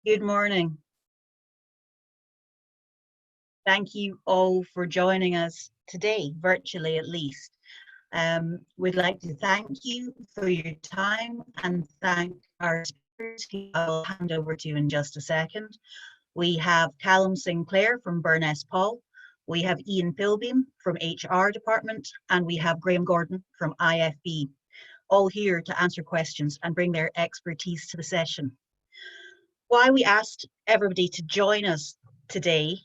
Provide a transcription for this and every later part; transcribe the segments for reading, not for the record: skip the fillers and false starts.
Good morning. Thank you all for joining us today, virtually at least. We'd like to thank you for your time and thank our speakers, who I'll hand over to in just a second. We have Callum Sinclair from Burness, Paull. We have Ian Pilbeam from HR Department, and we have Graham Gordon from IFB, all here to answer questions and bring their expertise to the session. Why we asked everybody to join us today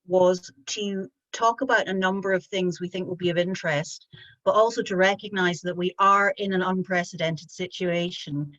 was to talk about a number of things we think will be of interest, but also to recognise that we are in an unprecedented situation.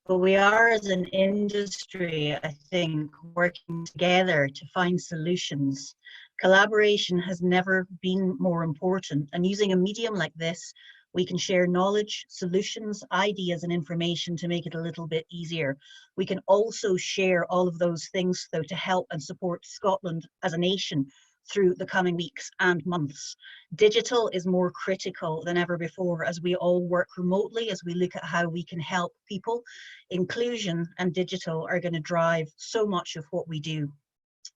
But we are, as an industry, I think, working together to find solutions. Collaboration has never been more important, and using a medium like this, we can share knowledge, solutions, ideas, and information to make it a little bit easier. We can also share all of those things, though, to help and support Scotland as a nation through the coming weeks and months. Digital is more critical than ever before as we all work remotely, as we look at how we can help people. Inclusion and digital are going to drive so much of what we do.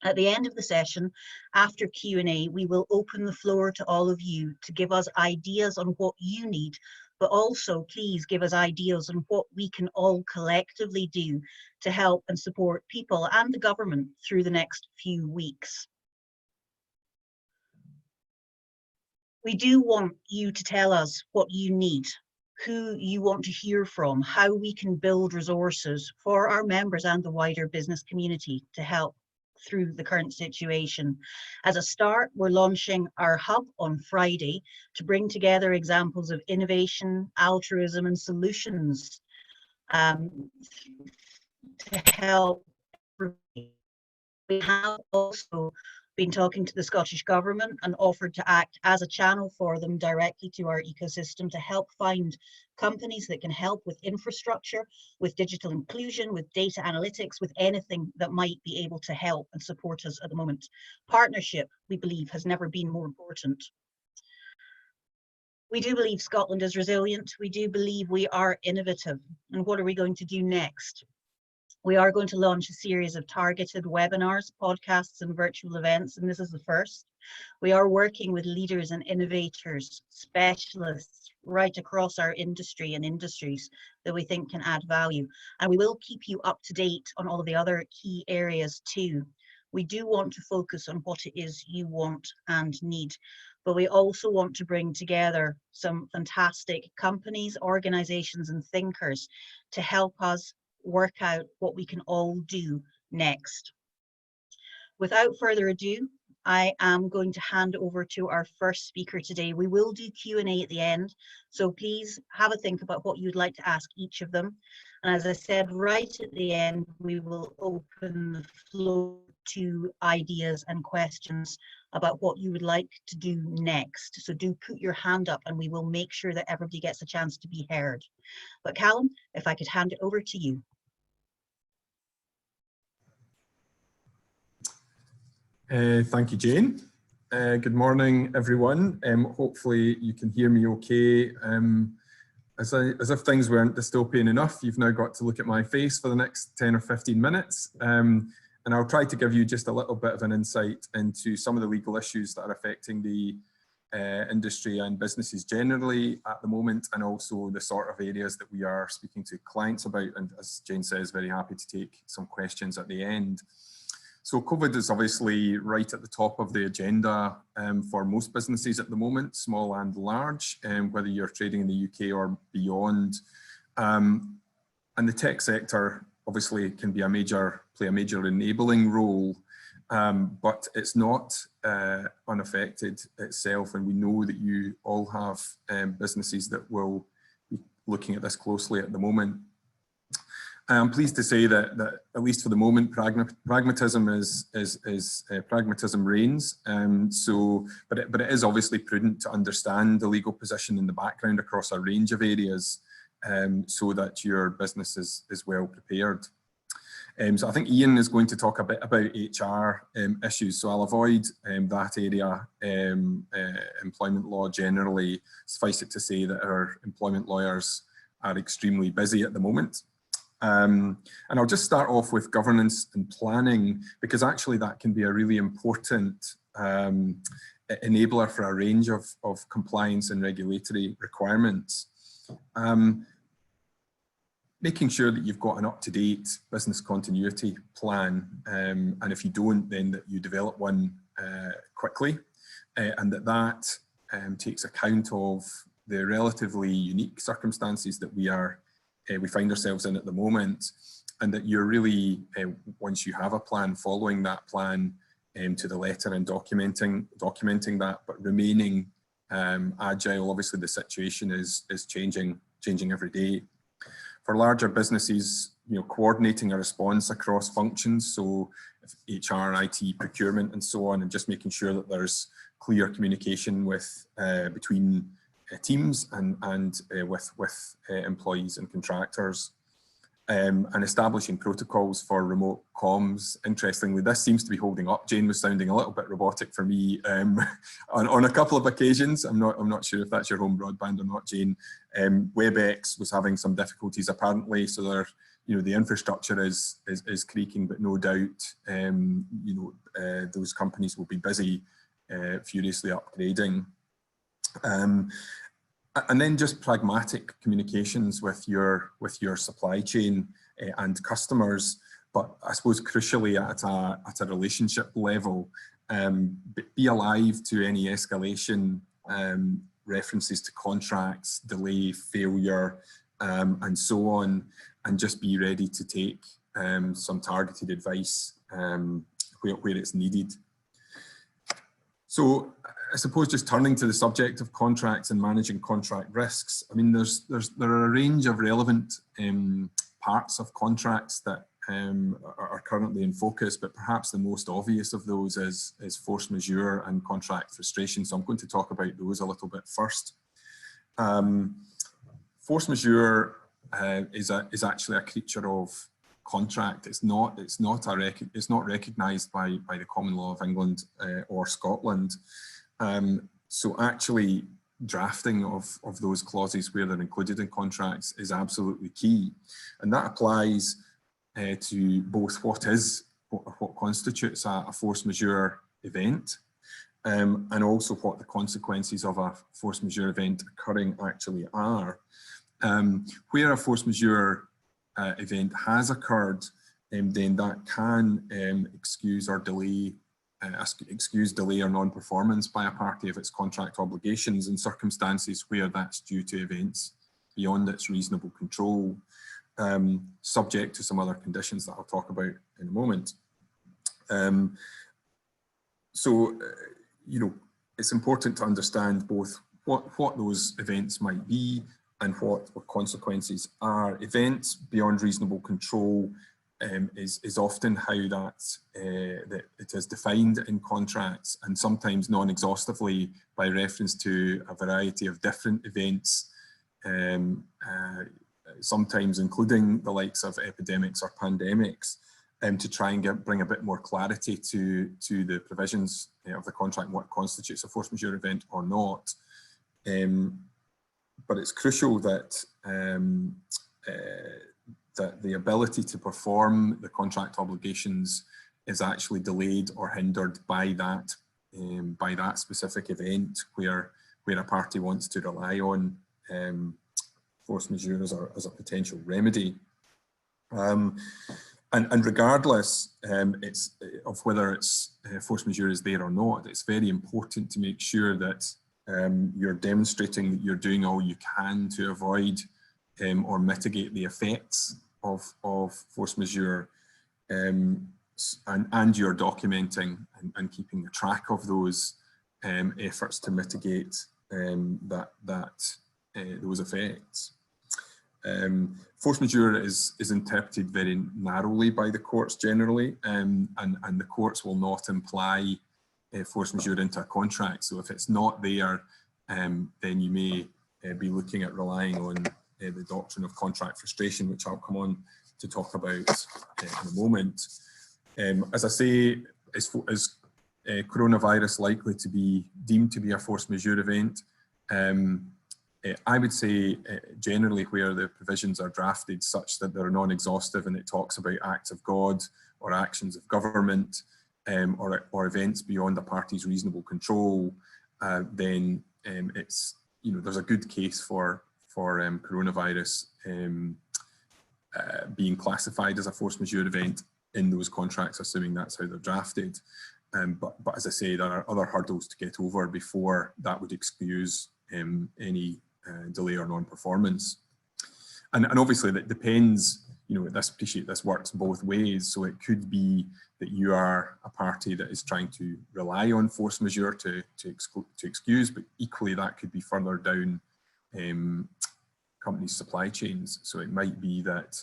At the end of the session, after Q&A, we will open the floor to all of you to give us ideas on what you need, but also please give us ideas on what we can all collectively do to help and support people and the government through the next few weeks. We do want you to tell us what you need, who you want to hear from, how we can build resources for our members and the wider business community to help through the current situation. As a start, we're launching our hub on Friday to bring together examples of innovation, altruism, and solutions to help. We have also been talking to the Scottish Government and offered to act as a channel for them directly to our ecosystem to help find companies that can help with infrastructure, with digital inclusion, with data analytics, with anything that might be able to help and support us at the moment. Partnership, we believe, has never been more important. We do believe Scotland is resilient. We do believe we are innovative. And what are we going to do next? We are going to launch a series of targeted webinars, podcasts, and virtual events, and this is the first. We are working with leaders and innovators, specialists, right across our industry and industries that we think can add value. And we will keep you up to date on all of the other key areas too. We do want to focus on what it is you want and need, but we also want to bring together some fantastic companies, organizations, and thinkers to help us work out what we can all do next. Without further ado, I am going to hand over to our first speaker today. We will do Q&A at the end, so please have a think about what you'd like to ask each of them. And as I said, right at the end, we will open the floor to ideas and questions about what you would like to do next. So do put your hand up and we will make sure that everybody gets a chance to be heard. But Callum, if I could hand it over to you. Thank you, Jane. Good morning, everyone. Hopefully you can hear me okay. As if things weren't dystopian enough, you've now got to look at my face for the next 10 or 15 minutes. And I'll try to give you just a little bit of an insight into some of the legal issues that are affecting the industry and businesses generally at the moment, and also the sort of areas that we are speaking to clients about. And as Jane says, very happy to take some questions at the end. So COVID is obviously right at the top of the agenda for most businesses at the moment, small and large, whether you're trading in the UK or beyond. And the tech sector obviously can be play a major enabling role, but it's not unaffected itself. And we know that you all have businesses that will be looking at this closely at the moment. I'm pleased to say that at least for the moment, pragmatism pragmatism reigns. But it is obviously prudent to understand the legal position in the background across a range of areas, so that your business is well prepared. So I think Ian is going to talk a bit about HR issues, so I'll avoid that area. Employment law generally, suffice it to say that our employment lawyers are extremely busy at the moment. And I'll just start off with governance and planning, because actually that can be a really important enabler for a range of compliance and regulatory requirements. Making sure that you've got an up-to-date business continuity plan, and if you don't, then that you develop one quickly, and that takes account of the relatively unique circumstances that we find ourselves in at the moment, and that you're really, once you have a plan, following that plan to the letter and documenting that, but remaining agile. Obviously, the situation is changing every day. For larger businesses, coordinating a response across functions, so HR, IT, procurement, and so on, and just making sure that there's clear communication between teams and with employees and contractors, and establishing protocols for remote comms. Interestingly, this seems to be holding up. Jane was sounding a little bit robotic for me on a couple of occasions. I'm not sure if that's your home broadband or not, Jane. WebEx was having some difficulties apparently, so the infrastructure is creaking, but no doubt those companies will be busy furiously upgrading. And then just pragmatic communications with your supply chain and customers, but I suppose crucially at a relationship level, be alive to any escalation, references to contracts, delay, failure, and so on, and just be ready to take some targeted advice where it's needed. So I suppose just turning to the subject of contracts and managing contract risks, I mean, there are a range of relevant parts of contracts that are currently in focus, but perhaps the most obvious of those is force majeure and contract frustration. So I'm going to talk about those a little bit first. Force majeure is actually a creature of contract. It's not recognised by the common law of England or Scotland. So actually drafting of those clauses where they're included in contracts is absolutely key, and that applies to both what constitutes a force majeure event, and also what the consequences of a force majeure event occurring actually are. Where a force majeure event has occurred, then that can excuse delay or non-performance by a party of its contract obligations in circumstances where that's due to events beyond its reasonable control, subject to some other conditions that I'll talk about in a moment. So, it's important to understand both what those events might be and what consequences are. Events beyond reasonable control is often how that it is defined in contracts, and sometimes non-exhaustively by reference to a variety of different events, sometimes including the likes of epidemics or pandemics, to try and bring a bit more clarity to the provisions of the contract, what constitutes a force majeure event or not. But it's crucial that that the ability to perform the contract obligations is actually delayed or hindered by that specific event where a party wants to rely on force majeure as a potential remedy. And regardless of whether it's force majeure is there or not, it's very important to make sure that you're demonstrating that you're doing all you can to avoid or mitigate the effects of force majeure, and you're documenting and keeping a track of those efforts to mitigate those effects. Force majeure is interpreted very narrowly by the courts generally, and the courts will not imply force majeure into a contract. So if it's not there, then you may be looking at relying on the doctrine of contract frustration, which I'll come on to talk about in a moment. As I say, is coronavirus likely to be deemed to be a force majeure event? I would say generally where the provisions are drafted such that they're non-exhaustive and it talks about acts of God or actions of government or events beyond a party's reasonable control, then it's, there's a good case for coronavirus being classified as a force majeure event in those contracts, assuming that's how they're drafted. But as I say, there are other hurdles to get over before that would excuse any delay or non-performance. And obviously that depends, appreciate this works both ways. So it could be that you are a party that is trying to rely on force majeure to excuse, but equally that could be further down companies' supply chains. So it might be that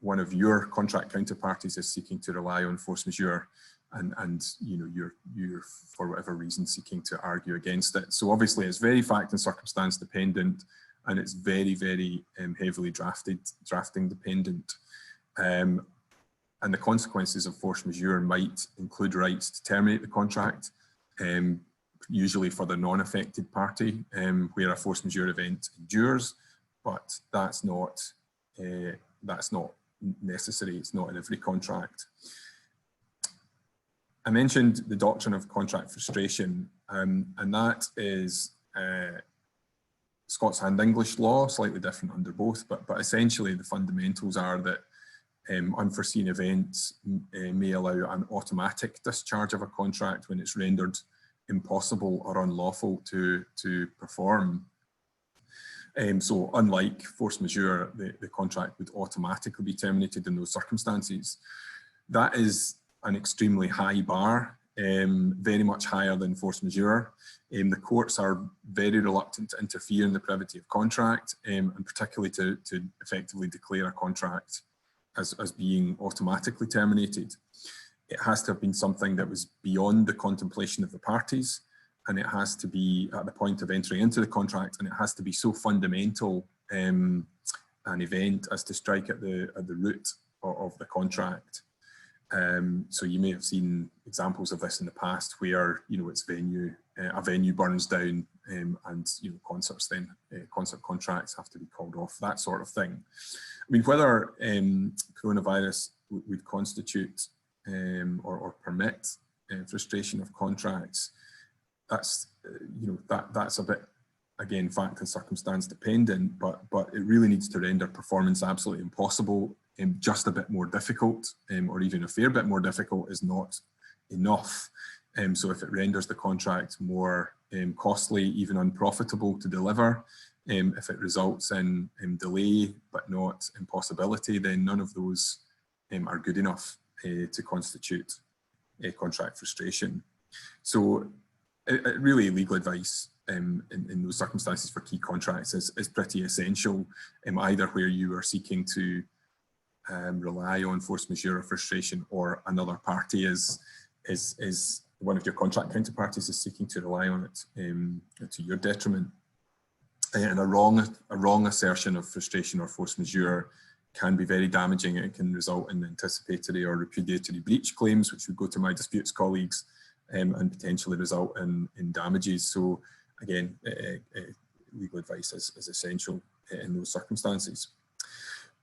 one of your contract counterparties is seeking to rely on force majeure, and you're for whatever reason seeking to argue against it. So obviously it's very fact and circumstance dependent, and it's very, very heavily drafting dependent. And the consequences of force majeure might include rights to terminate the contract, usually for the non-affected party, where a force majeure event endures, but that's not necessary. It's not in every contract. I mentioned the doctrine of contract frustration, and that is Scots and English law, slightly different under both, but essentially the fundamentals are that unforeseen events may allow an automatic discharge of a contract when it's rendered impossible or unlawful to perform. So unlike force majeure, the contract would automatically be terminated in those circumstances. That is an extremely high bar, very much higher than force majeure. The courts are very reluctant to interfere in the privity of contract, and particularly to effectively declare a contract as being automatically terminated. It has to have been something that was beyond the contemplation of the parties, and it has to be at the point of entering into the contract, and it has to be so fundamental an event as to strike at the root of the contract. So you may have seen examples of this in the past where it's a venue burns down, and concerts then concert contracts have to be called off, that sort of thing. I mean, whether coronavirus would constitute or permit frustration of contracts, that's that's a bit, again, fact and circumstance dependent, but it really needs to render performance absolutely impossible. Just a bit more difficult, or even a fair bit more difficult, is not enough. So if it renders the contract more costly, even unprofitable to deliver, if it results in delay but not impossibility, then none of those are good enough to constitute a contract frustration. So really legal advice in those circumstances for key contracts is pretty essential, either where you are seeking to rely on force majeure or frustration, or another party is one of your contract counterparties is seeking to rely on it to your detriment. And a wrong assertion of frustration or force majeure can be very damaging. It can result in anticipatory or repudiatory breach claims, which would go to my disputes colleagues, and potentially result in damages. So again, legal advice is essential in those circumstances.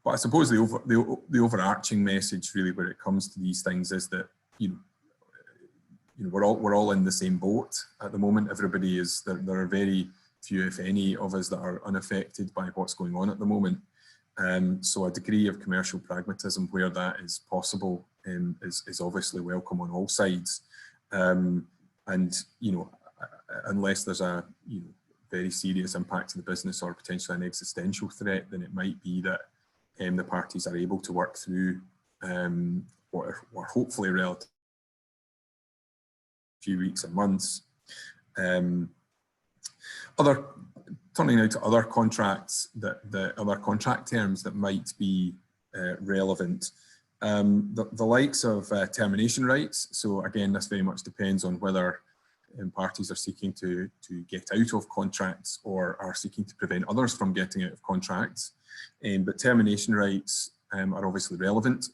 But I suppose the overarching message, really, where it comes to these things, is that we're all in the same boat at the moment. Everybody is. There are very few, if any, of us that are unaffected by what's going on at the moment. So a degree of commercial pragmatism where that is possible is obviously welcome on all sides. And unless there's a very serious impact to the business or potentially an existential threat, then it might be that the parties are able to work through what are hopefully relatively few weeks and months. Turning now to other contracts, the other contract terms that might be relevant. The likes of termination rights. So again, this very much depends on whether parties are seeking to get out of contracts or are seeking to prevent others from getting out of contracts. But termination rights are obviously relevant.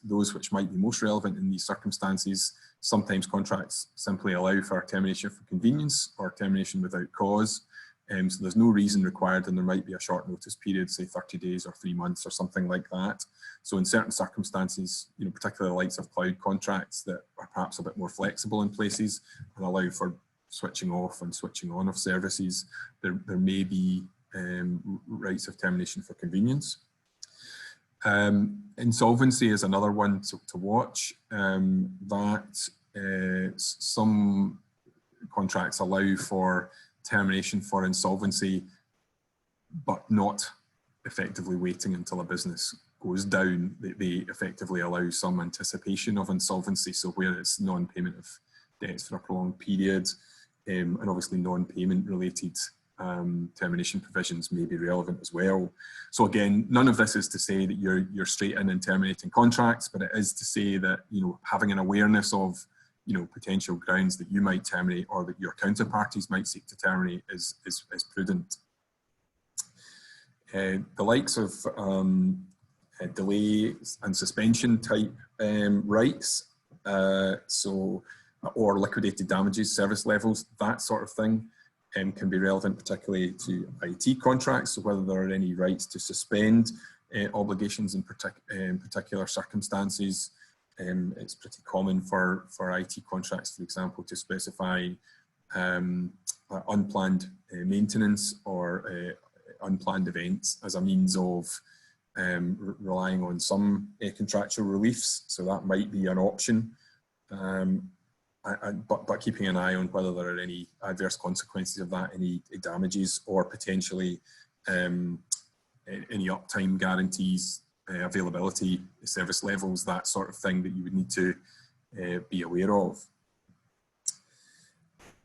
Those which might be most relevant in these circumstances, sometimes contracts simply allow for termination for convenience or termination without cause. So there's no reason required, and there might be a short notice period, say 30 days or 3 months or something like that. So in certain circumstances, particularly the likes of cloud contracts that are perhaps a bit more flexible in places and allow for switching off and switching on of services, there may be rights of termination for convenience. Insolvency is another one to watch. Some contracts allow for termination for insolvency, but not effectively waiting until a business goes down. They effectively allow some anticipation of insolvency, so where it's non-payment of debts for a prolonged period, and obviously non-payment related termination provisions may be relevant as well. So again, none of this is to say that you're straight in and terminating contracts, but it is to say that having an awareness of potential grounds that you might terminate or that your counterparties might seek to terminate is prudent. The likes of delay and suspension type rights, or liquidated damages, service levels, that sort of thing, can be relevant particularly to IT contracts. So whether there are any rights to suspend obligations in particular circumstances. It's pretty common for IT contracts, for example, to specify unplanned maintenance or unplanned events as a means of relying on some contractual reliefs. So that might be an option, but keeping an eye on whether there are any adverse consequences of that, any damages, or potentially any uptime guarantees, availability, service levels, that sort of thing that you would need to be aware of.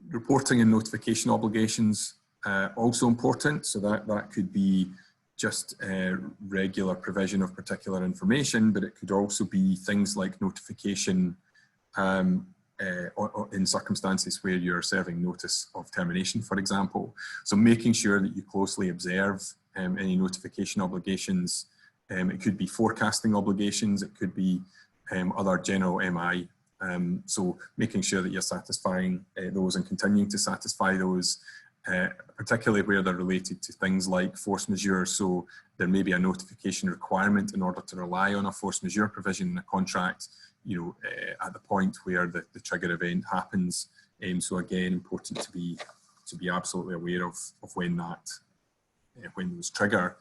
Reporting and notification obligations, also important. So that could be just regular provision of particular information, but it could also be things like notification in circumstances where you're serving notice of termination, for example. So making sure that you closely observe any notification obligations. It could be forecasting obligations, it could be other general MI. So making sure that you're satisfying those and continuing to satisfy those, particularly where they're related to things like force majeure. So there may be a notification requirement in order to rely on a force majeure provision in a contract, at the point where the trigger event happens. So again, important to be absolutely aware of when those trigger.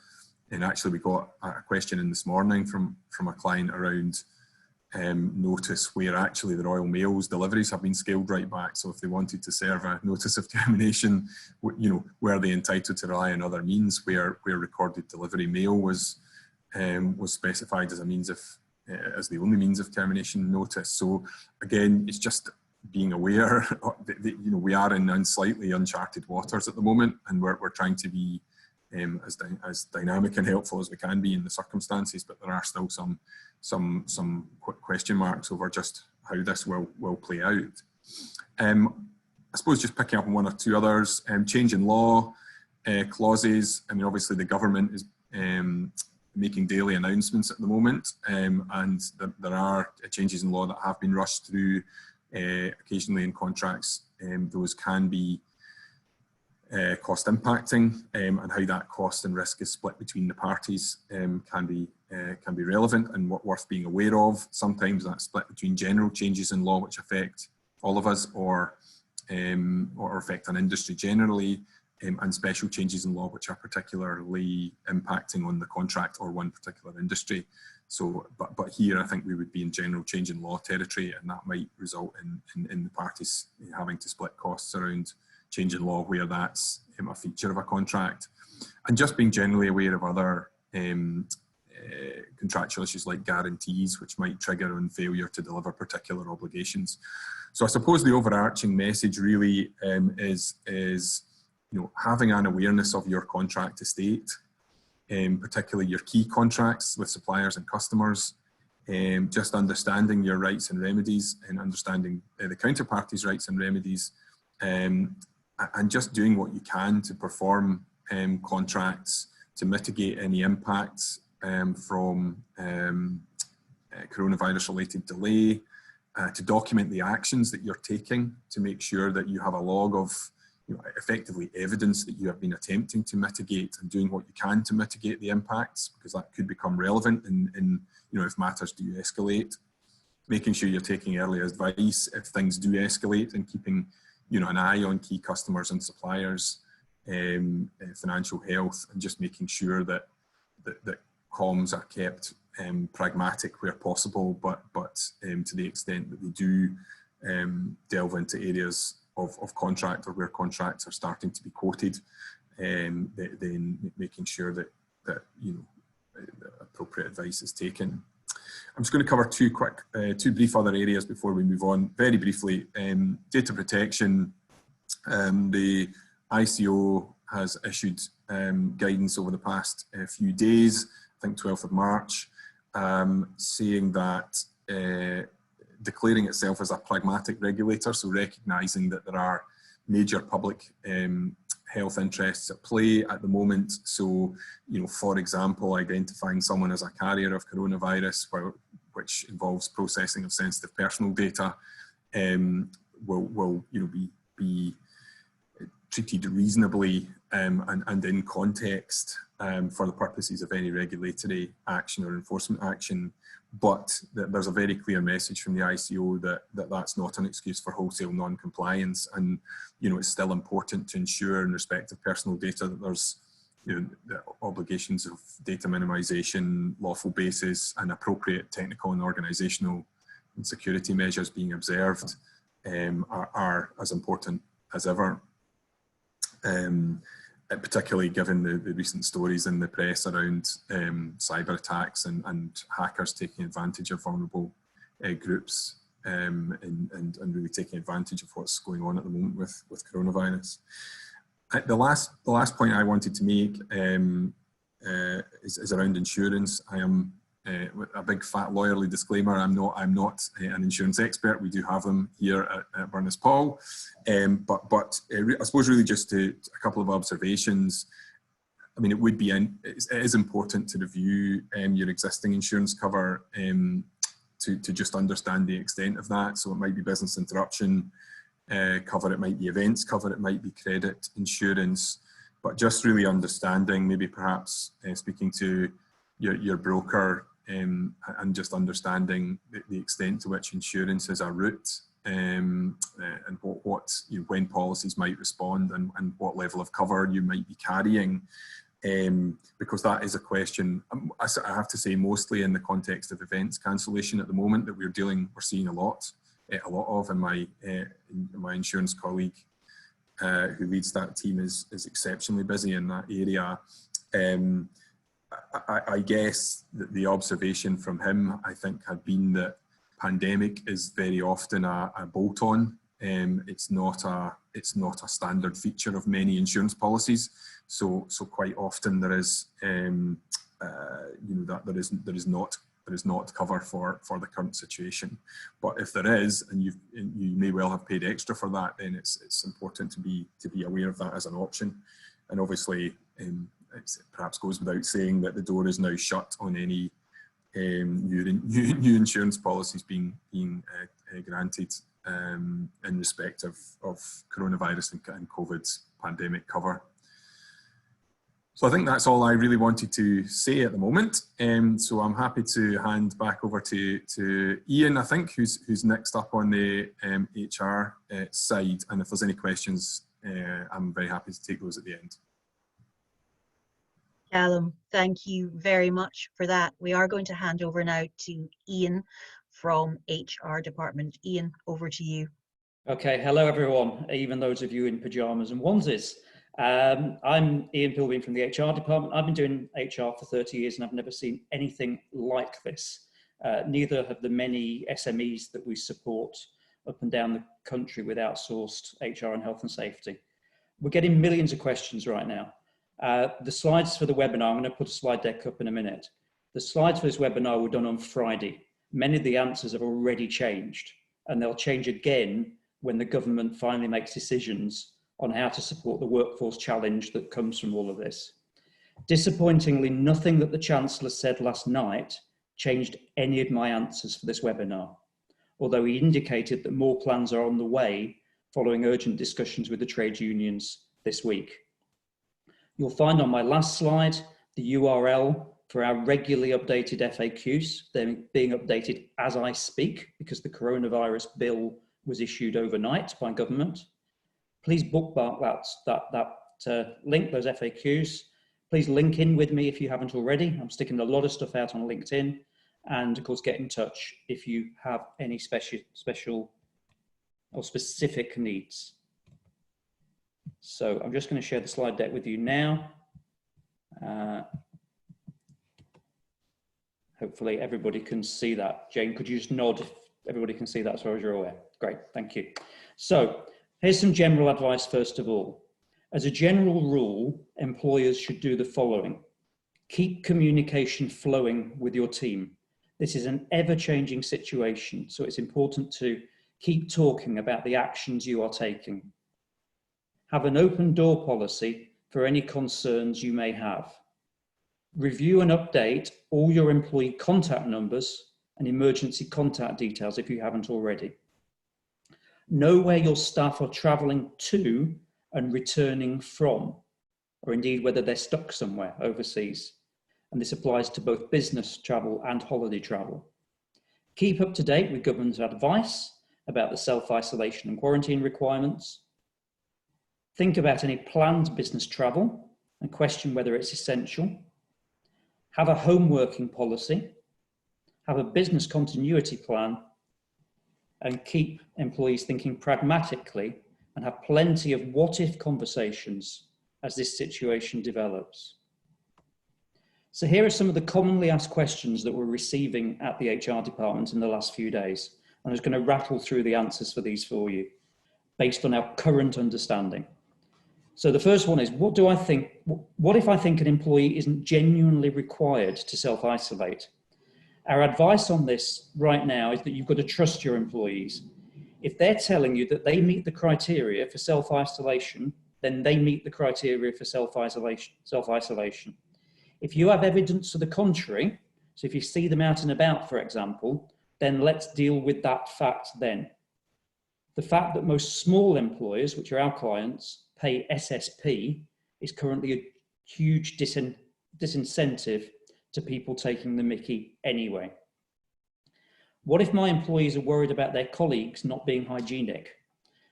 And actually, we got a question in this morning from a client around notice where actually the Royal Mail's deliveries have been scaled right back. So if they wanted to serve a notice of termination, were they entitled to rely on other means where recorded delivery mail was specified as a means of as the only means of termination notice. So again, it's just being aware that we are in slightly uncharted waters at the moment, and we're trying to be as dynamic and helpful as we can be in the circumstances, but there are still some question marks over just how this will play out. I suppose just picking up on one or two others, change in law clauses. I mean, obviously the government is making daily announcements at the moment, and there are changes in law that have been rushed through occasionally in contracts. Those can be cost impacting, and how that cost and risk is split between the parties can be relevant and worth being aware of. Sometimes that's split between general changes in law which affect all of us, or affect an industry generally, and special changes in law which are particularly impacting on the contract or one particular industry. So, but here I think we would be in general change in law territory, and that might result in the parties having to split costs around change in law where that's a feature of a contract. And just being generally aware of other contractual issues like guarantees, which might trigger on failure to deliver particular obligations. So I suppose the overarching message really is having an awareness of your contract estate, particularly your key contracts with suppliers and customers, just understanding your rights and remedies, and understanding the counterparty's rights and remedies, and just doing what you can to perform contracts to mitigate any impacts from coronavirus-related delay, to document the actions that you're taking to make sure that you have a log of effectively evidence that you have been attempting to mitigate and doing what you can to mitigate the impacts, because that could become relevant in if matters do escalate. Making sure you're taking early advice if things do escalate, and keeping an eye on key customers and suppliers, financial health, and just making sure that comms are kept pragmatic where possible, but to the extent that they do delve into areas of contract, or where contracts are starting to be quoted, then making sure that appropriate advice is taken. I'm just going to cover two brief other areas before we move on. Very briefly, data protection. The ICO has issued guidance over the past few days, I think 12th of March, saying that declaring itself as a pragmatic regulator, so recognising that there are major public health interests at play at the moment. So, for example, identifying someone as a carrier of coronavirus, which involves processing of sensitive personal data, will be treated reasonably and in context for the purposes of any regulatory action or enforcement action. But there's a very clear message from the ICO that that's not an excuse for wholesale non-compliance, and it's still important to ensure in respect of personal data that there's the obligations of data minimization, lawful basis, and appropriate technical and organizational and security measures being observed are as important as ever. Particularly given the recent stories in the press around cyber attacks and hackers taking advantage of vulnerable groups and really taking advantage of what's going on at the moment with coronavirus. The last point I wanted to make is around insurance. I am a big fat lawyerly disclaimer. I'm not an insurance expert. We do have them here at Burness Paull, but I suppose really just a couple of observations. I mean, it is important to review your existing insurance cover to just understand the extent of that. So it might be business interruption cover, it might be events cover, it might be credit insurance, but just really understanding, maybe perhaps speaking to your broker and just understanding the extent to which insurance is a route, and when policies might respond, and what level of cover you might be carrying, because that is a question, I have to say, mostly in the context of events cancellation at the moment, that we're seeing a lot of, and my insurance colleague who leads that team is exceptionally busy in that area. I guess that the observation from him, I think, had been that pandemic is very often a bolt-on. It's not a standard feature of many insurance policies. So quite often there is that there is not cover for the current situation. But if there is, and you may well have paid extra for that, then it's important to be aware of that as an option. And obviously, it perhaps goes without saying that the door is now shut on any new insurance policies being granted in respect of coronavirus and COVID pandemic cover. So I think that's all I really wanted to say at the moment. So I'm happy to hand back over to Ian, I think, who's next up on the HR side. And if there's any questions, I'm very happy to take those at the end. Callum, thank you very much for that. We are going to hand over now to Ian from HR department. Ian, over to you. Okay, hello everyone, even those of you in pajamas and onesies. I'm Ian Pilbeam from the HR department. I've been doing HR for 30 years and I've never seen anything like this. Neither have the many SMEs that we support up and down the country with outsourced HR and health and safety. We're getting millions of questions right now. The slides for the webinar, I'm going to put a slide deck up in a minute. The slides for this webinar were done on Friday. Many of the answers have already changed, and they'll change again when the government finally makes decisions on how to support the workforce challenge that comes from all of this. Disappointingly, nothing that the Chancellor said last night changed any of my answers for this webinar, although he indicated that more plans are on the way following urgent discussions with the trade unions this week. You'll find on my last slide the URL for our regularly updated FAQs. They're being updated as I speak because the coronavirus bill was issued overnight by government. Please bookmark that link, those FAQs. Please link in with me if you haven't already. I'm sticking a lot of stuff out on LinkedIn, and of course get in touch if you have any special or specific needs. So I'm just going to share the slide deck with you now. Hopefully everybody can see that. Jane, could you just nod if everybody can see that as far as you're aware? Great, thank you. So here's some general advice first of all. As a general rule, employers should do the following. Keep communication flowing with your team. This is an ever-changing situation, so it's important to keep talking about the actions you are taking. Have an open door policy for any concerns you may have. Review and update all your employee contact numbers and emergency contact details if you haven't already. Know where your staff are travelling to and returning from, or indeed whether they're stuck somewhere overseas. And this applies to both business travel and holiday travel. Keep up to date with government advice about the self-isolation and quarantine requirements. Think about any planned business travel and question whether it's essential. Have a home working policy. Have a business continuity plan, and keep employees thinking pragmatically and have plenty of what-if conversations as this situation develops. So here are some of the commonly asked questions that we're receiving at the HR department in the last few days. I'm just going to rattle through the answers for these for you based on our current understanding. So the first one is, what if I think an employee isn't genuinely required to self-isolate? Our advice on this right now is that you've got to trust your employees. If they're telling you that they meet the criteria for self-isolation, then they meet the criteria for self-isolation. If you have evidence to the contrary, so if you see them out and about, for example, then let's deal with that fact then. The fact that most small employers, which are our clients, pay SSP is currently a huge disincentive to people taking the mickey anyway. What if my employees are worried about their colleagues not being hygienic?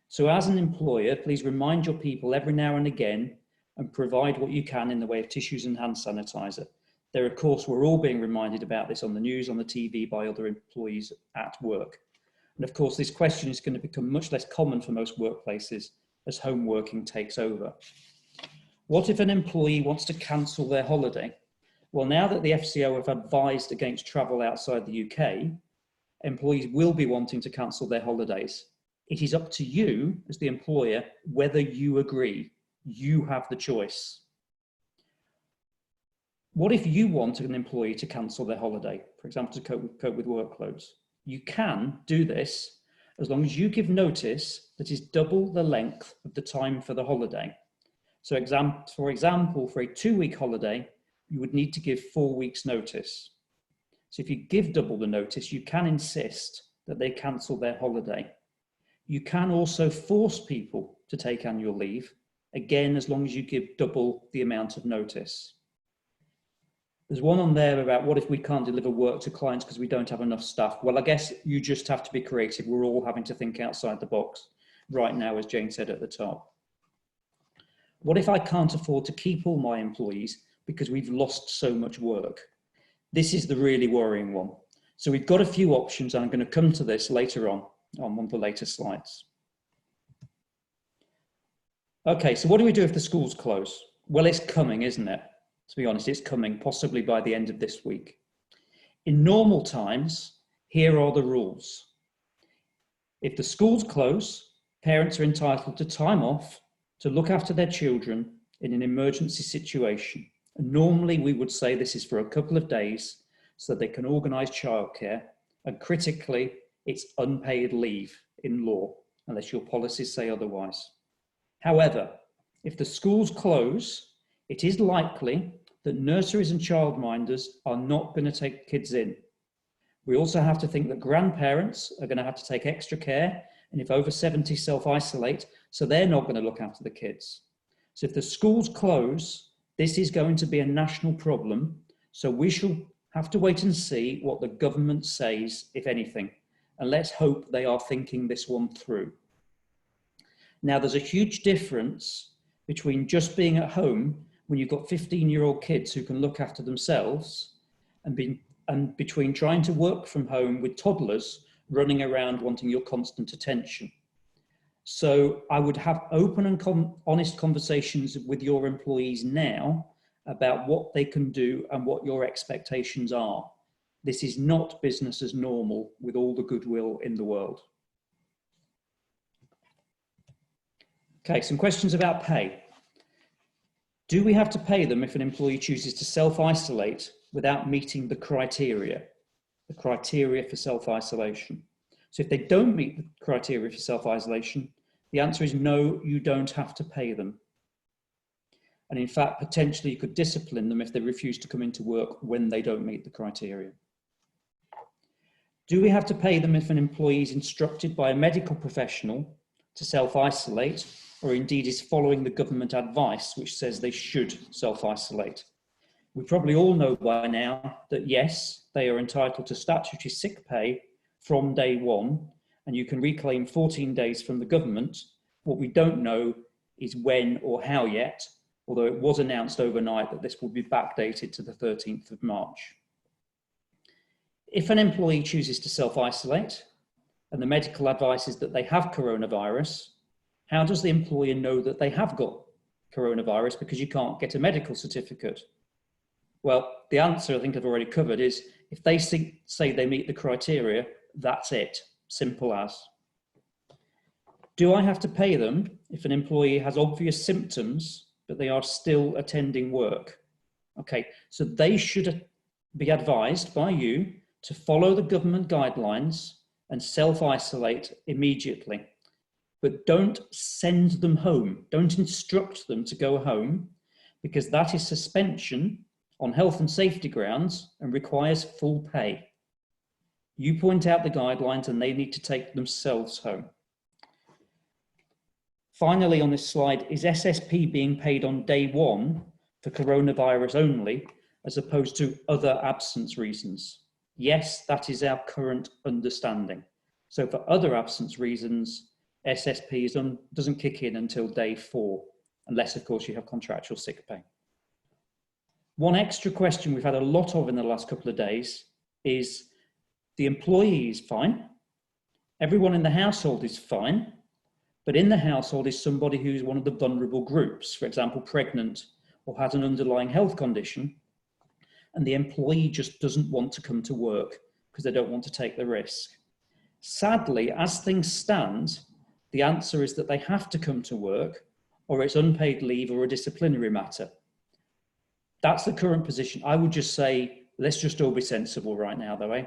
So as an employer, please remind your people every now and again and provide what you can in the way of tissues and hand sanitizer. There, of course, we're all being reminded about this on the news, on the TV, by other employees at work. And of course, this question is going to become much less common for most workplaces as home working takes over. What if an employee wants to cancel their holiday? Well, now that the FCO have advised against travel outside the UK, employees will be wanting to cancel their holidays. It is up to you as the employer whether you agree. You have the choice. What if you want an employee to cancel their holiday, for example, to cope with workloads? You can do this as long as you give notice that is double the length of the time for the holiday. So for example, for a 2-week holiday, you would need to give 4 weeks notice. So if you give double the notice, you can insist that they cancel their holiday. You can also force people to take annual leave, again, as long as you give double the amount of notice. There's one on there about what if we can't deliver work to clients because we don't have enough staff? Well, I guess you just have to be creative. We're all having to think outside the box right now, as Jane said at the top. What if I can't afford to keep all my employees because we've lost so much work? This is the really worrying one. So we've got a few options, and I'm going to come to this later on one of the later slides. Okay, so what do we do if the schools close? Well, it's coming, isn't it? To be honest, it's coming, possibly by the end of this week. In normal times, here are the rules. If the schools close, parents are entitled to time off to look after their children in an emergency situation. And normally we would say this is for a couple of days so that they can organise childcare, and critically, it's unpaid leave in law, unless your policies say otherwise. However, if the schools close, it is likely that nurseries and childminders are not going to take kids in. We also have to think that grandparents are going to have to take extra care And if over 70 self-isolate, so they're not going to look after the kids. So if the schools close, this is going to be a national problem. So we shall have to wait and see what the government says, if anything. And let's hope they are thinking this one through. Now, there's a huge difference between just being at home when you've got 15-year-old kids who can look after themselves and between trying to work from home with toddlers running around wanting your constant attention. So I would have open and honest conversations with your employees now about what they can do and what your expectations are. This is not business as normal with all the goodwill in the world. Okay, some questions about pay. Do we have to pay them if an employee chooses to self-isolate without meeting the criteria for self-isolation? So if they don't meet the criteria for self-isolation, the answer is no, you don't have to pay them. And in fact, potentially you could discipline them if they refuse to come into work when they don't meet the criteria. Do we have to pay them if an employee is instructed by a medical professional to self-isolate, or indeed is following the government advice which says they should self-isolate? We probably all know by now that yes, they are entitled to statutory sick pay from day one, and you can reclaim 14 days from the government. What we don't know is when or how yet, although it was announced overnight that this will be backdated to the 13th of March. If an employee chooses to self-isolate and the medical advice is that they have coronavirus, how does the employer know that they have got coronavirus because you can't get a medical certificate? Well, the answer I think I've already covered is if they say they meet the criteria, that's it, simple as. Do I have to pay them if an employee has obvious symptoms, but they are still attending work? Okay, so they should be advised by you to follow the government guidelines and self-isolate immediately. But don't send them home. Don't instruct them to go home, because that is suspension on health and safety grounds and requires full pay. You point out the guidelines and they need to take themselves home. Finally, on this slide, is SSP being paid on day one for coronavirus only, as opposed to other absence reasons? Yes, that is our current understanding. So for other absence reasons, SSP doesn't kick in until day 4, unless of course you have contractual sick pay. One extra question we've had a lot of in the last couple of days is the employee is fine, everyone in the household is fine, but in the household is somebody who's one of the vulnerable groups, for example, pregnant or has an underlying health condition, and the employee just doesn't want to come to work because they don't want to take the risk. Sadly, as things stand, the answer is that they have to come to work, or it's unpaid leave or a disciplinary matter. That's the current position. I would just say, let's just all be sensible right now, though, eh?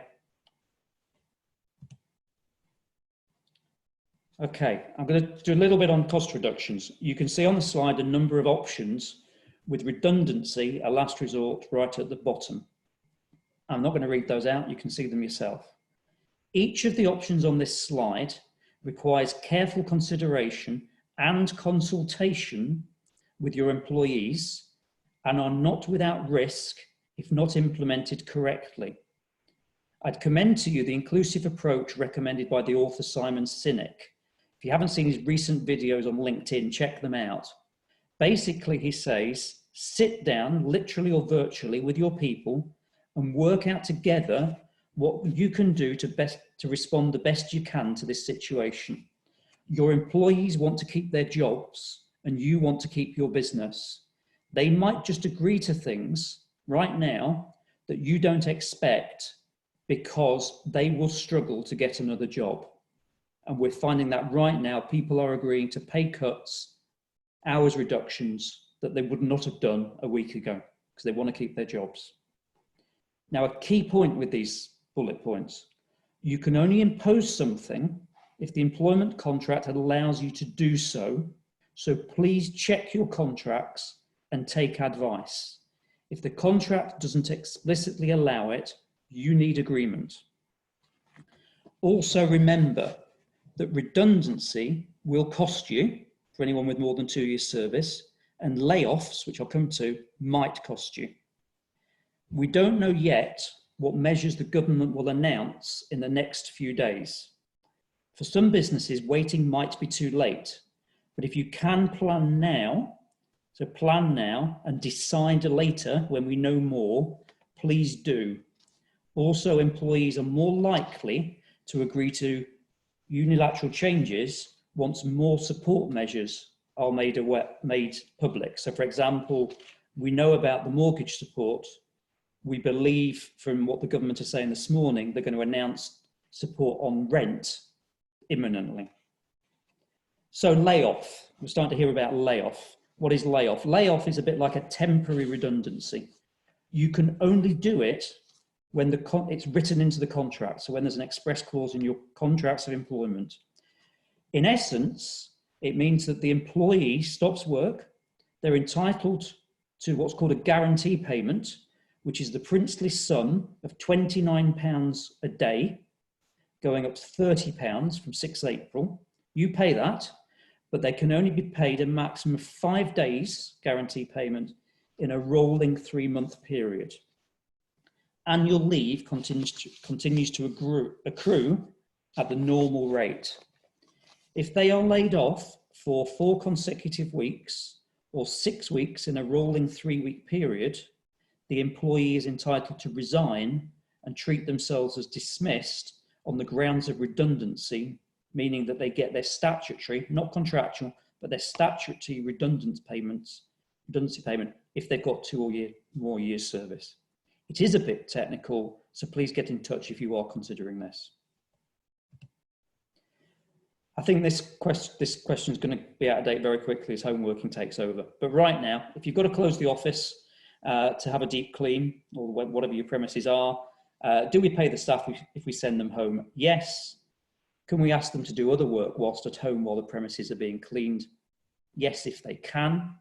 Okay, I'm going to do a little bit on cost reductions. You can see on the slide a number of options with redundancy, a last resort, right at the bottom. I'm not going to read those out, you can see them yourself. Each of the options on this slide requires careful consideration and consultation with your employees and are not without risk if not implemented correctly. I'd commend to you the inclusive approach recommended by the author Simon Sinek. If you haven't seen his recent videos on LinkedIn, check them out. Basically, he says, sit down, literally or virtually, with your people and work out together what you can do to respond the best you can to this situation. Your employees want to keep their jobs and you want to keep your business. They might just agree to things right now that you don't expect because they will struggle to get another job. And we're finding that right now, people are agreeing to pay cuts, hours reductions that they would not have done a week ago because they want to keep their jobs. Now, a key point with these bullet points, you can only impose something if the employment contract allows you to do so. So please check your contracts and take advice. If the contract doesn't explicitly allow it, you need agreement. Also remember, that redundancy will cost you for anyone with more than 2 years service, and layoffs, which I'll come to, might cost you. We don't know yet what measures the government will announce in the next few days. For some businesses, waiting might be too late, but if you can plan now, so plan now and decide later when we know more, please do. Also, employees are more likely to agree to unilateral changes once more support measures are made public. So for example, we know about the mortgage support. We believe from what the government is saying this morning, they're going to announce support on rent imminently. So layoff, we're starting to hear about layoff. What is layoff? Layoff is a bit like a temporary redundancy. You can only do it when it's written into the contract. So when there's an express clause in your contracts of employment. In essence, it means that the employee stops work. They're entitled to what's called a guarantee payment, which is the princely sum of £29 a day, going up to £30 from 6th April. You pay that, but they can only be paid a maximum of 5 days guarantee payment in a rolling 3-month period. Annual leave continues to accrue at the normal rate. If they are laid off for 4 consecutive weeks or 6 weeks in a rolling 3-week period, the employee is entitled to resign and treat themselves as dismissed on the grounds of redundancy, meaning that they get their statutory, not contractual, but their statutory redundancy payment if they've got 2 or more years service. It is a bit technical, so please get in touch if you are considering this. I think this question is going to be out of date very quickly as home working takes over. But right now, if you've got to close the office to have a deep clean, or whatever your premises are, do we pay the staff if we send them home? Yes. Can we ask them to do other work whilst at home while the premises are being cleaned? Yes, if they can.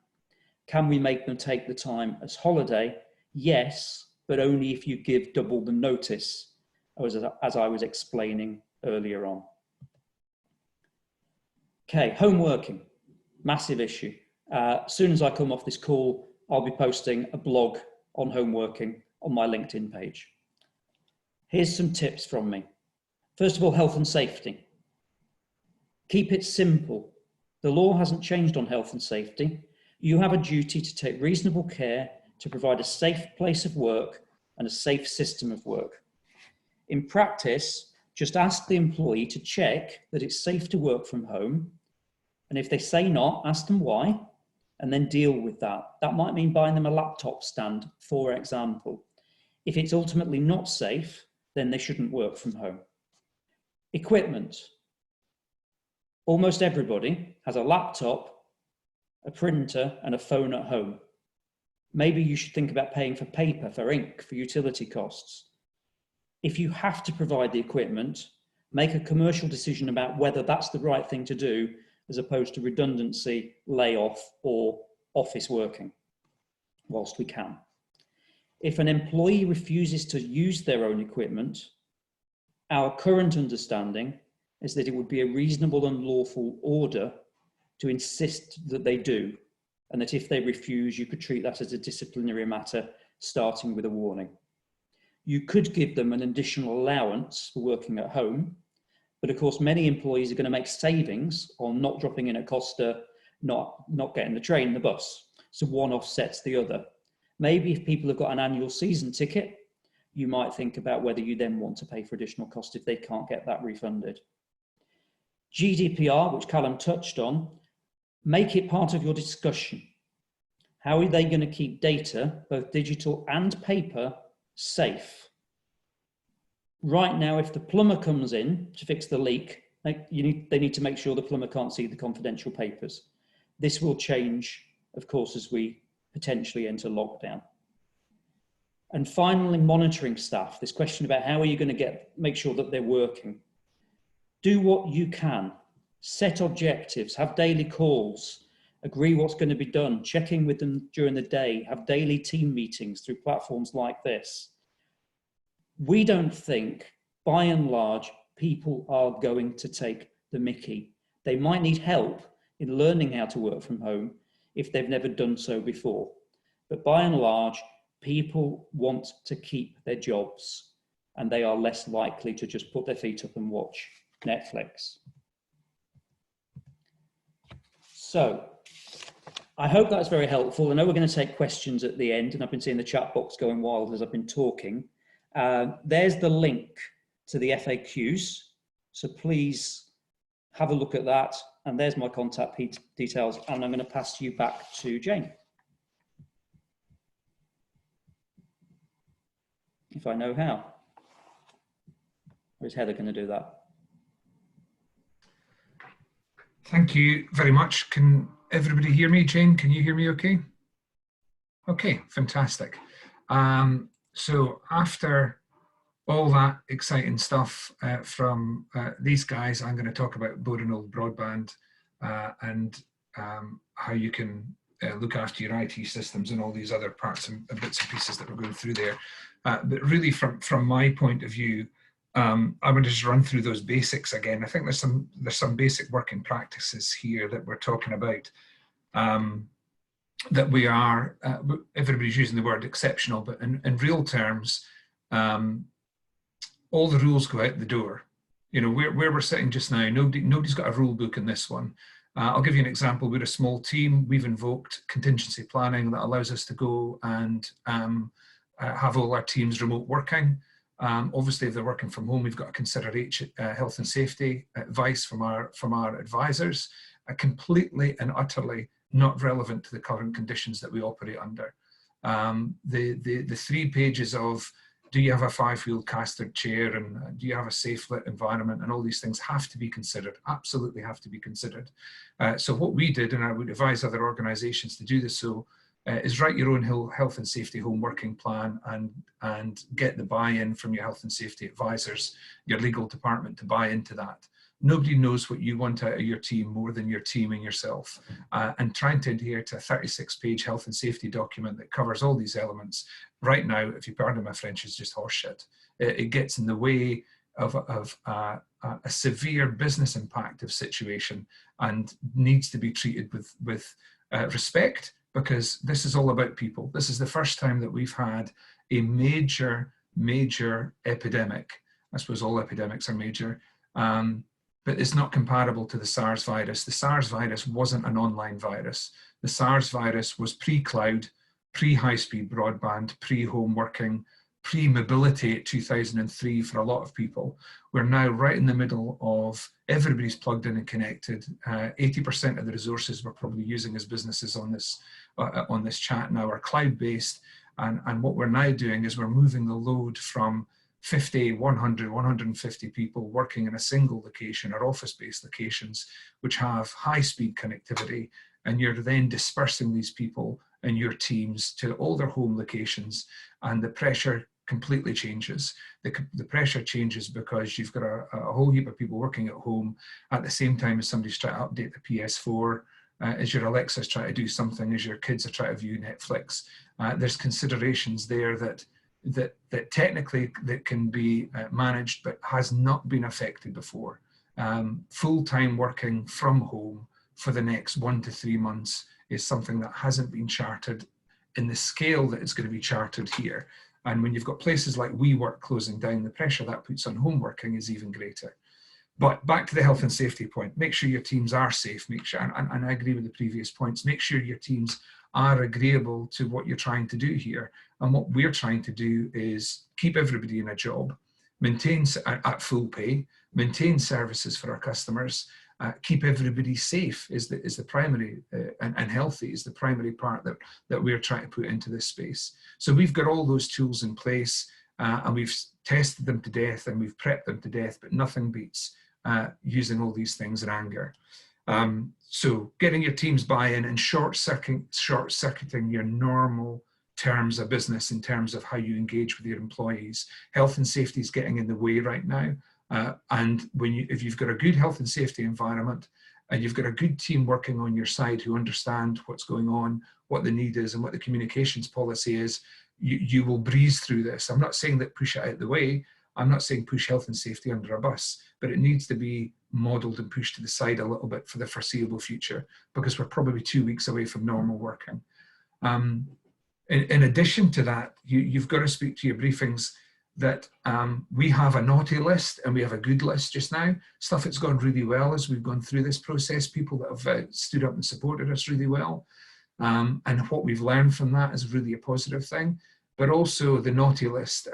Can we make them take the time as holiday? Yes, but only if you give double the notice, as I was explaining earlier on. Okay, home working, massive issue. As soon as I come off this call, I'll be posting a blog on home working on my LinkedIn page. Here's some tips from me. First of all, health and safety. Keep it simple. The law hasn't changed on health and safety. You have a duty to take reasonable care to provide a safe place of work and a safe system of work. In practice, just ask the employee to check that it's safe to work from home. And if they say not, ask them why, and then deal with that. That might mean buying them a laptop stand, for example. If it's ultimately not safe, then they shouldn't work from home. Equipment. Almost everybody has a laptop, a printer, and a phone at home. Maybe you should think about paying for paper, for ink, for utility costs. If you have to provide the equipment, make a commercial decision about whether that's the right thing to do, as opposed to redundancy, layoff, or office working, whilst we can. If an employee refuses to use their own equipment, our current understanding is that it would be a reasonable and lawful order to insist that they do, and that if they refuse, you could treat that as a disciplinary matter, starting with a warning. You could give them an additional allowance for working at home, but of course, many employees are going to make savings on not dropping in at Costa, not getting the train, the bus. So one offsets the other. Maybe if people have got an annual season ticket, you might think about whether you then want to pay for additional cost if they can't get that refunded. GDPR, which Callum touched on, make it part of your discussion. How are they going to keep data, both digital and paper, safe? Right now, if the plumber comes in to fix the leak, they need to make sure the plumber can't see the confidential papers. This will change, of course, as we potentially enter lockdown. And finally, monitoring staff. This question about how are you going to make sure that they're working. Do what you can. Set objectives, have daily calls, agree what's going to be done, check in with them during the day, have daily team meetings through platforms like this. We don't think, by and large, people are going to take the mickey. They might need help in learning how to work from home if they've never done so before. But by and large, people want to keep their jobs, and they are less likely to just put their feet up and watch Netflix. So I hope that's very helpful. I know we're going to take questions at the end, and I've been seeing the chat box going wild as I've been talking. There's the link to the FAQs, so please have a look at that. And there's my contact details, and I'm going to pass you back to Jane. If I know how. Or is Heather going to do that? Thank you very much. Can everybody hear me? Jane, can you hear me okay? Okay, fantastic. So after all that exciting stuff from these guys, I'm going to talk about boring old broadband and how you can look after your IT systems and all these other parts and bits and pieces that we're going through there. But really, from my point of view, I'm going to just run through those basics again. I think there's some basic working practices here that we're talking about. That we are, everybody's using the word exceptional, but in real terms, all the rules go out the door. You know, where we're sitting just now, nobody's got a rule book in this one. I'll give you an example. We're a small team. We've invoked contingency planning that allows us to go and have all our teams remote working. Obviously, if they're working from home, we've got to consider health and safety advice from our advisors, completely and utterly not relevant to the current conditions that we operate under. The 3 pages of do you have a 5-wheeled castered chair and do you have a safe lit environment and all these things have to be considered, absolutely have to be considered. So what we did, and I would advise other organisations to do this so, is write your own health and safety home working plan and get the buy-in from your health and safety advisors, your legal department to buy into that. Nobody knows what you want out of your team more than your team and yourself. And trying to adhere to a 36-page health and safety document that covers all these elements right now, if you pardon my French, is just horseshit. It gets in the way of a severe business impact of situation and needs to be treated with respect, because this is all about people. This is the first time that we've had a major epidemic. I suppose all epidemics are major. But it's not comparable to the SARS virus. The SARS virus wasn't an online virus. The SARS virus was pre-cloud, pre-high-speed broadband, pre-home working, pre-mobility at 2003 for a lot of people. We're now right in the middle of everybody's plugged in and connected. 80% of the resources we're probably using as businesses on this chat now are cloud-based. And what we're now doing is we're moving the load from 50, 100, 150 people working in a single location or office-based locations, which have high-speed connectivity, and you're then dispersing these people and your teams to all their home locations, and the pressure completely changes. The pressure changes because you've got a whole heap of people working at home at the same time as somebody's trying to update the PS4, as your Alexa's trying to do something, as your kids are trying to view Netflix. There's considerations there that technically that can be managed but has not been affected before. Full-time working from home for the next 1 to 3 months is something that hasn't been chartered in the scale that it's going to be chartered here. And when you've got places like WeWork closing down, the pressure that puts on home working is even greater. But back to the health and safety point, make sure your teams are safe, make sure, and I agree with the previous points, make sure your teams are agreeable to what you're trying to do here. And what we're trying to do is keep everybody in a job, maintain at full pay, maintain services for our customers, keep everybody safe is the primary, and healthy is the primary part that we're trying to put into this space. So we've got all those tools in place and we've tested them to death and we've prepped them to death, but nothing beats using all these things in anger. So getting your teams buy-in and short-circuiting your normal terms of business in terms of how you engage with your employees. Health and safety is getting in the way right now. And if you've got a good health and safety environment and you've got a good team working on your side who understand what's going on, what the need is and what the communications policy is, you will breeze through this. I'm not saying that push it out the way. I'm not saying push health and safety under a bus, but it needs to be modelled and pushed to the side a little bit for the foreseeable future, because we're probably 2 weeks away from normal working. In addition to that, you've got to speak to your briefings that we have a naughty list and we have a good list just now. Stuff that's gone really well as we've gone through this process, people that have stood up and supported us really well. And what we've learned from that is really a positive thing. But also the naughty list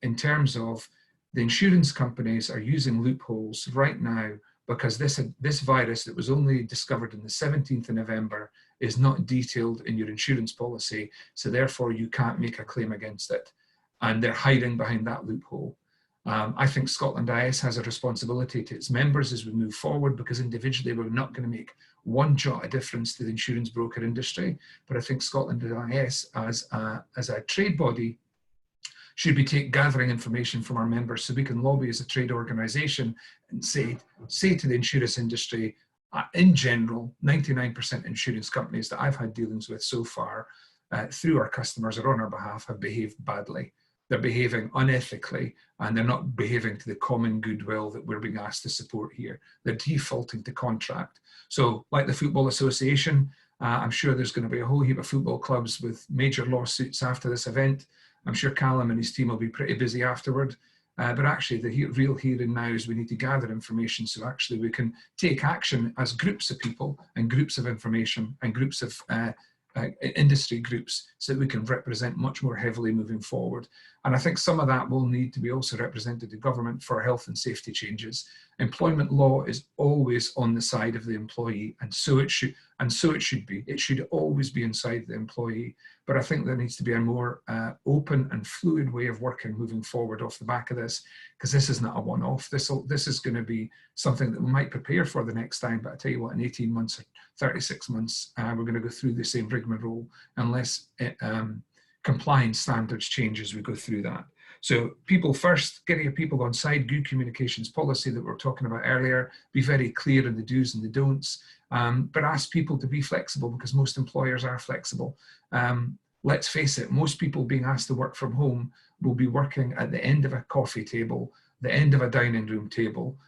in terms of the insurance companies are using loopholes right now, because this virus that was only discovered on the 17th of November is not detailed in your insurance policy. So therefore you can't make a claim against it. And they're hiding behind that loophole. I think ScotlandIS has a responsibility to its members as we move forward, because individually we're not going to make one jot of difference to the insurance broker industry. But I think ScotlandIS as a trade body should be gathering information from our members so we can lobby as a trade organisation and say to the insurance industry, in general, 99% insurance companies that I've had dealings with so far through our customers or on our behalf have behaved badly. They're behaving unethically, and they're not behaving to the common goodwill that we're being asked to support here. They're defaulting to contract. So like the Football Association, I'm sure there's going to be a whole heap of football clubs with major lawsuits after this event. I'm sure Callum and his team will be pretty busy afterward. But actually the real here and now is we need to gather information so actually we can take action as groups of people and groups of information and groups of industry groups so that we can represent much more heavily moving forward. And I think some of that will need to be also represented to government for health and safety changes. Employment law is always on the side of the employee, and so it should be. It should always be inside the employee. But I think there needs to be a more open and fluid way of working moving forward off the back of this, because this is not a one-off. This is going to be something that we might prepare for the next time, but I tell you what, in 18 months or 36 months, we're going to go through the same rigmarole unless compliance standards change as we go through that. So people first, getting your people on side, good communications policy that we were talking about earlier, be very clear on the do's and the don'ts, but ask people to be flexible, because most employers are flexible. Let's face it, most people being asked to work from home will be working at the end of a coffee table, the end of a dining room table,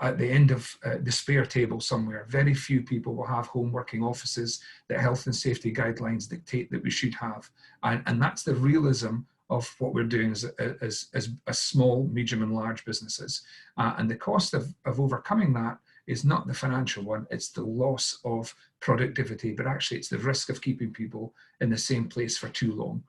at the end of the spare table somewhere. Very few people will have home working offices that health and safety guidelines dictate that we should have. And that's the realism of what we're doing as small, medium and large businesses. And the cost of overcoming that is not the financial one, it's the loss of productivity, but actually it's the risk of keeping people in the same place for too long.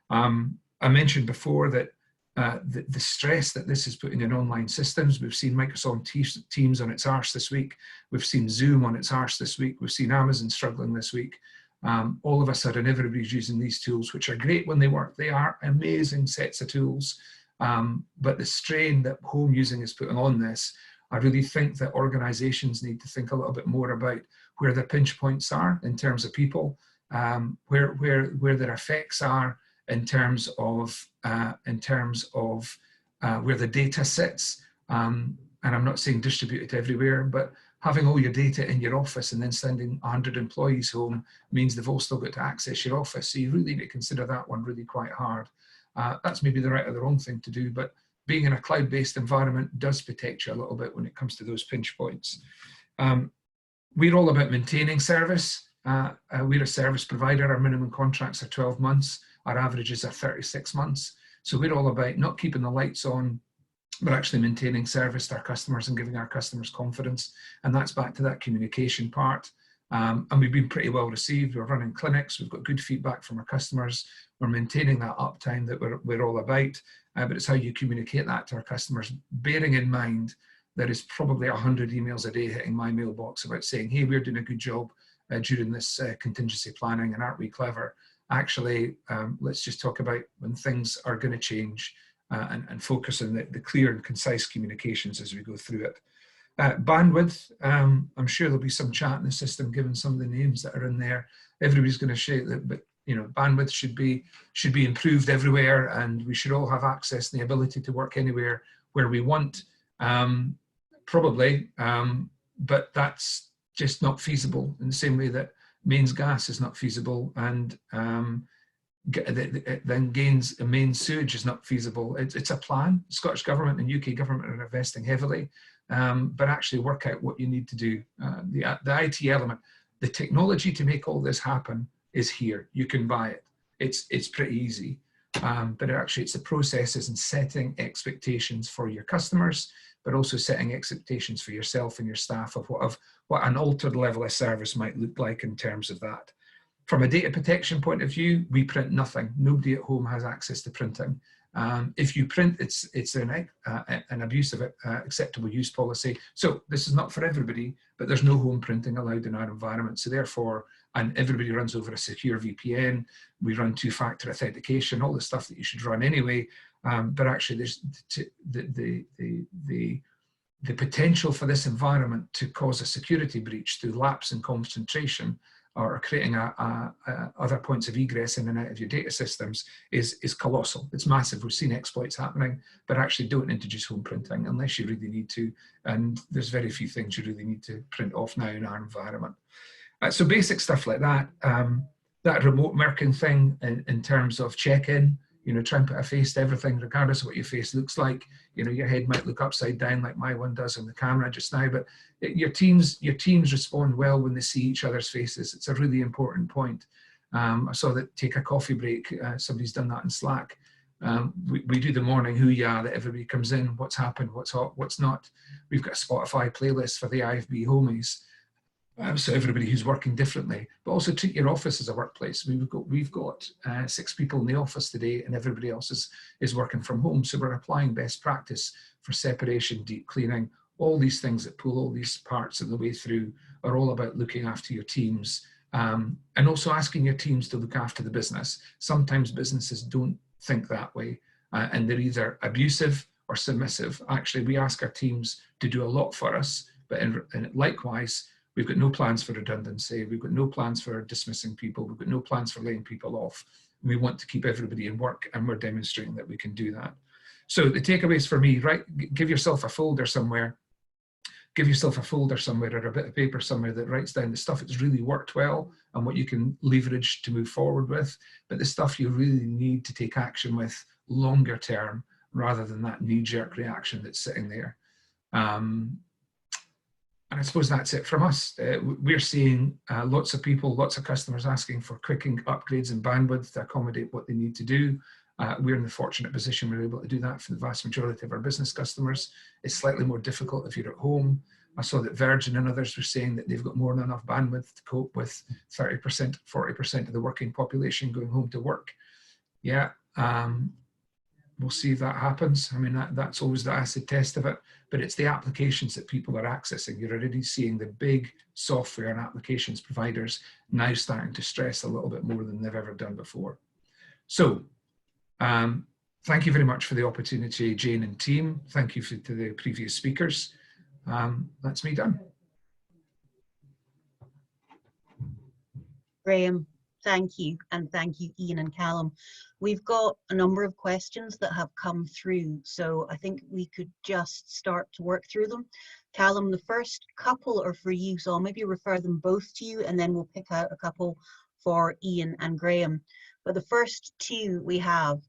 I mentioned before that the stress that this is putting in online systems. We've seen Microsoft Teams on its arse this week. We've seen Zoom on its arse this week. We've seen Amazon struggling this week. All of a sudden, everybody's using these tools, which are great when they work. They are amazing sets of tools. But the strain that home using is putting on this, I really think that organizations need to think a little bit more about where their pinch points are in terms of people, where their effects are in terms of where the data sits. And I'm not saying distribute it everywhere, but having all your data in your office and then sending 100 employees home means they've all still got to access your office. So you really need to consider that one really quite hard. That's maybe the right or the wrong thing to do, but being in a cloud-based environment does protect you a little bit when it comes to those pinch points. We're all about maintaining service. We're a service provider. Our minimum contracts are 12 months. Our averages are 36 months. So we're all about not keeping the lights on, but actually maintaining service to our customers and giving our customers confidence. And that's back to that communication part. And we've been pretty well received. We're running clinics. We've got good feedback from our customers. We're maintaining that uptime that we're all about. But it's how you communicate that to our customers, bearing in mind there is probably 100 emails a day hitting my mailbox about saying, hey, we're doing a good job during this contingency planning, and aren't we clever? Actually, let's just talk about when things are going to change and focus on the clear and concise communications as we go through it. Bandwidth, I'm sure there'll be some chat in the system given some of the names that are in there. Everybody's going to say that, but you know, bandwidth should be improved everywhere, and we should all have access and the ability to work anywhere where we want, probably, but that's just not feasible in the same way that mains gas is not feasible, and then gains a main sewage is not feasible. It's a plan. The Scottish Government and UK Government are investing heavily, but actually work out what you need to do. The IT element, the technology to make all this happen is here. You can buy it. It's pretty easy, but actually it's the processes and setting expectations for your customers, but also setting expectations for yourself and your staff of what an altered level of service might look like in terms of that. From a data protection point of view, we print nothing. Nobody at home has access to printing. If you print, it's an abuse of acceptable use policy. So this is not for everybody, but there's no home printing allowed in our environment. So therefore, and everybody runs over a secure VPN. We run two-factor authentication, all the stuff that you should run anyway. But actually, there's the potential for this environment to cause a security breach through lapse in concentration, or creating other points of egress in and out of your data systems is colossal. It's massive. We've seen exploits happening, but actually don't introduce home printing unless you really need to. And there's very few things you really need to print off now in our environment. So basic stuff like that. That remote working thing in terms of check-in, you know, try and put a face to everything, regardless of what your face looks like. You know, your head might look upside down like my one does on the camera just now, but your teams respond well when they see each other's faces. It's a really important point. I saw that take a coffee break. Somebody's done that in Slack. We do the morning hoo-yah that everybody comes in, what's happened, what's hot, what's not. We've got a Spotify playlist for the IFB homies. So everybody who's working differently, but also treat your office as a workplace. We've got 6 people in the office today, and everybody else is working from home. So we're applying best practice for separation, deep cleaning, all these things that pull all these parts of the way through are all about looking after your teams, and also asking your teams to look after the business. Sometimes businesses don't think that way, and they're either abusive or submissive. Actually, we ask our teams to do a lot for us, but likewise, we've got no plans for redundancy. We've got no plans for dismissing people. We've got no plans for laying people off. We want to keep everybody in work, and we're demonstrating that we can do that. So the takeaways for me, right? Give yourself a folder somewhere. Give yourself a folder somewhere or a bit of paper somewhere that writes down the stuff that's really worked well and what you can leverage to move forward with, but the stuff you really need to take action with longer term, rather than that knee-jerk reaction that's sitting there. And I suppose that's it from us. We're seeing lots of people, lots of customers asking for quick upgrades in bandwidth to accommodate what they need to do. We're in the fortunate position we're able to do that for the vast majority of our business customers. It's slightly more difficult if you're at home. I saw that Virgin and others were saying that they've got more than enough bandwidth to cope with 30%, 40% of the working population going home to work. Yeah, we'll see if that happens. I mean, that's always the acid test of it, but it's the applications that people are accessing. You're already seeing the big software and applications providers now starting to stress a little bit more than they've ever done before. So thank you very much for the opportunity, Jane and team. Thank you to the previous speakers. That's me done. Graham, thank you, and thank you, Ian and Callum. We've got a number of questions that have come through, so I think we could just start to work through them. Callum, the first couple are for you, so I'll maybe refer them both to you, and then we'll pick out a couple for Ian and Graham. But the first two we have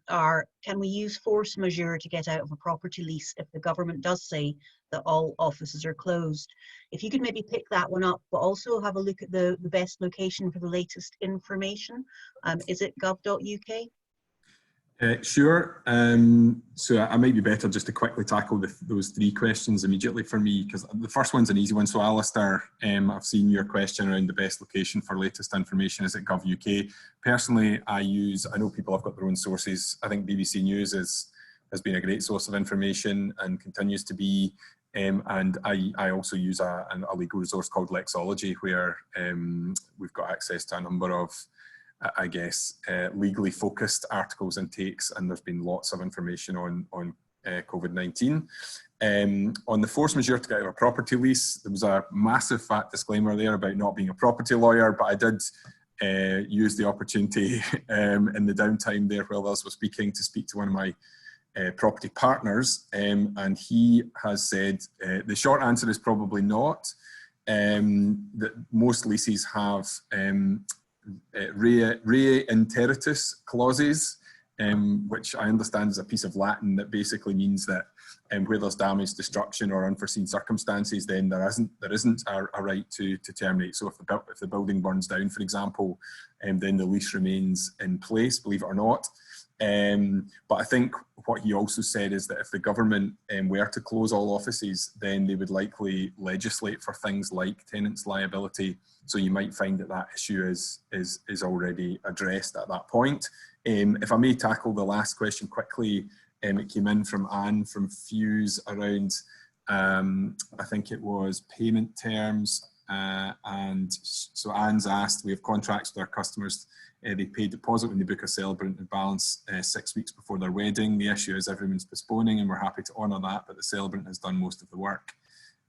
are, can we use force majeure to get out of a property lease if the government does say that all offices are closed? If you could maybe pick that one up, but also have a look at the best location for the latest information. Is it gov.uk? Sure. So I might be better just to quickly tackle those 3 questions immediately for me, because the first one's an easy one. So Alistair, I've seen your question around the best location for latest information is at gov.uk. Personally, I know people have got their own sources. I think BBC News has been a great source of information and continues to be. And I also use a legal resource called Lexology, where we've got access to a number of, I guess, legally focused articles and takes, and there's been lots of information on COVID-19. On the force majeure to get out of a property lease, there was a massive fat disclaimer there about not being a property lawyer, but I did use the opportunity in the downtime there while others were speaking to speak to one of my property partners, and he has said the short answer is probably not. That most leases have interitus clauses, which I understand is a piece of Latin that basically means that where there's damage, destruction, or unforeseen circumstances, then there isn't a right to terminate. So if the building burns down, for example, then the lease remains in place, believe it or not. But I think what he also said is that if the government were to close all offices, then they would likely legislate for things like tenants' liability. So you might find that that issue is already addressed at that point. If I may tackle the last question quickly, it came in from Anne from Fuse around, I think it was payment terms. And so Anne's asked, we have contracts with our customers. They pay deposit when they book a celebrant and balance 6 weeks before their wedding. The issue is everyone's postponing, and we're happy to honour that, but the celebrant has done most of the work.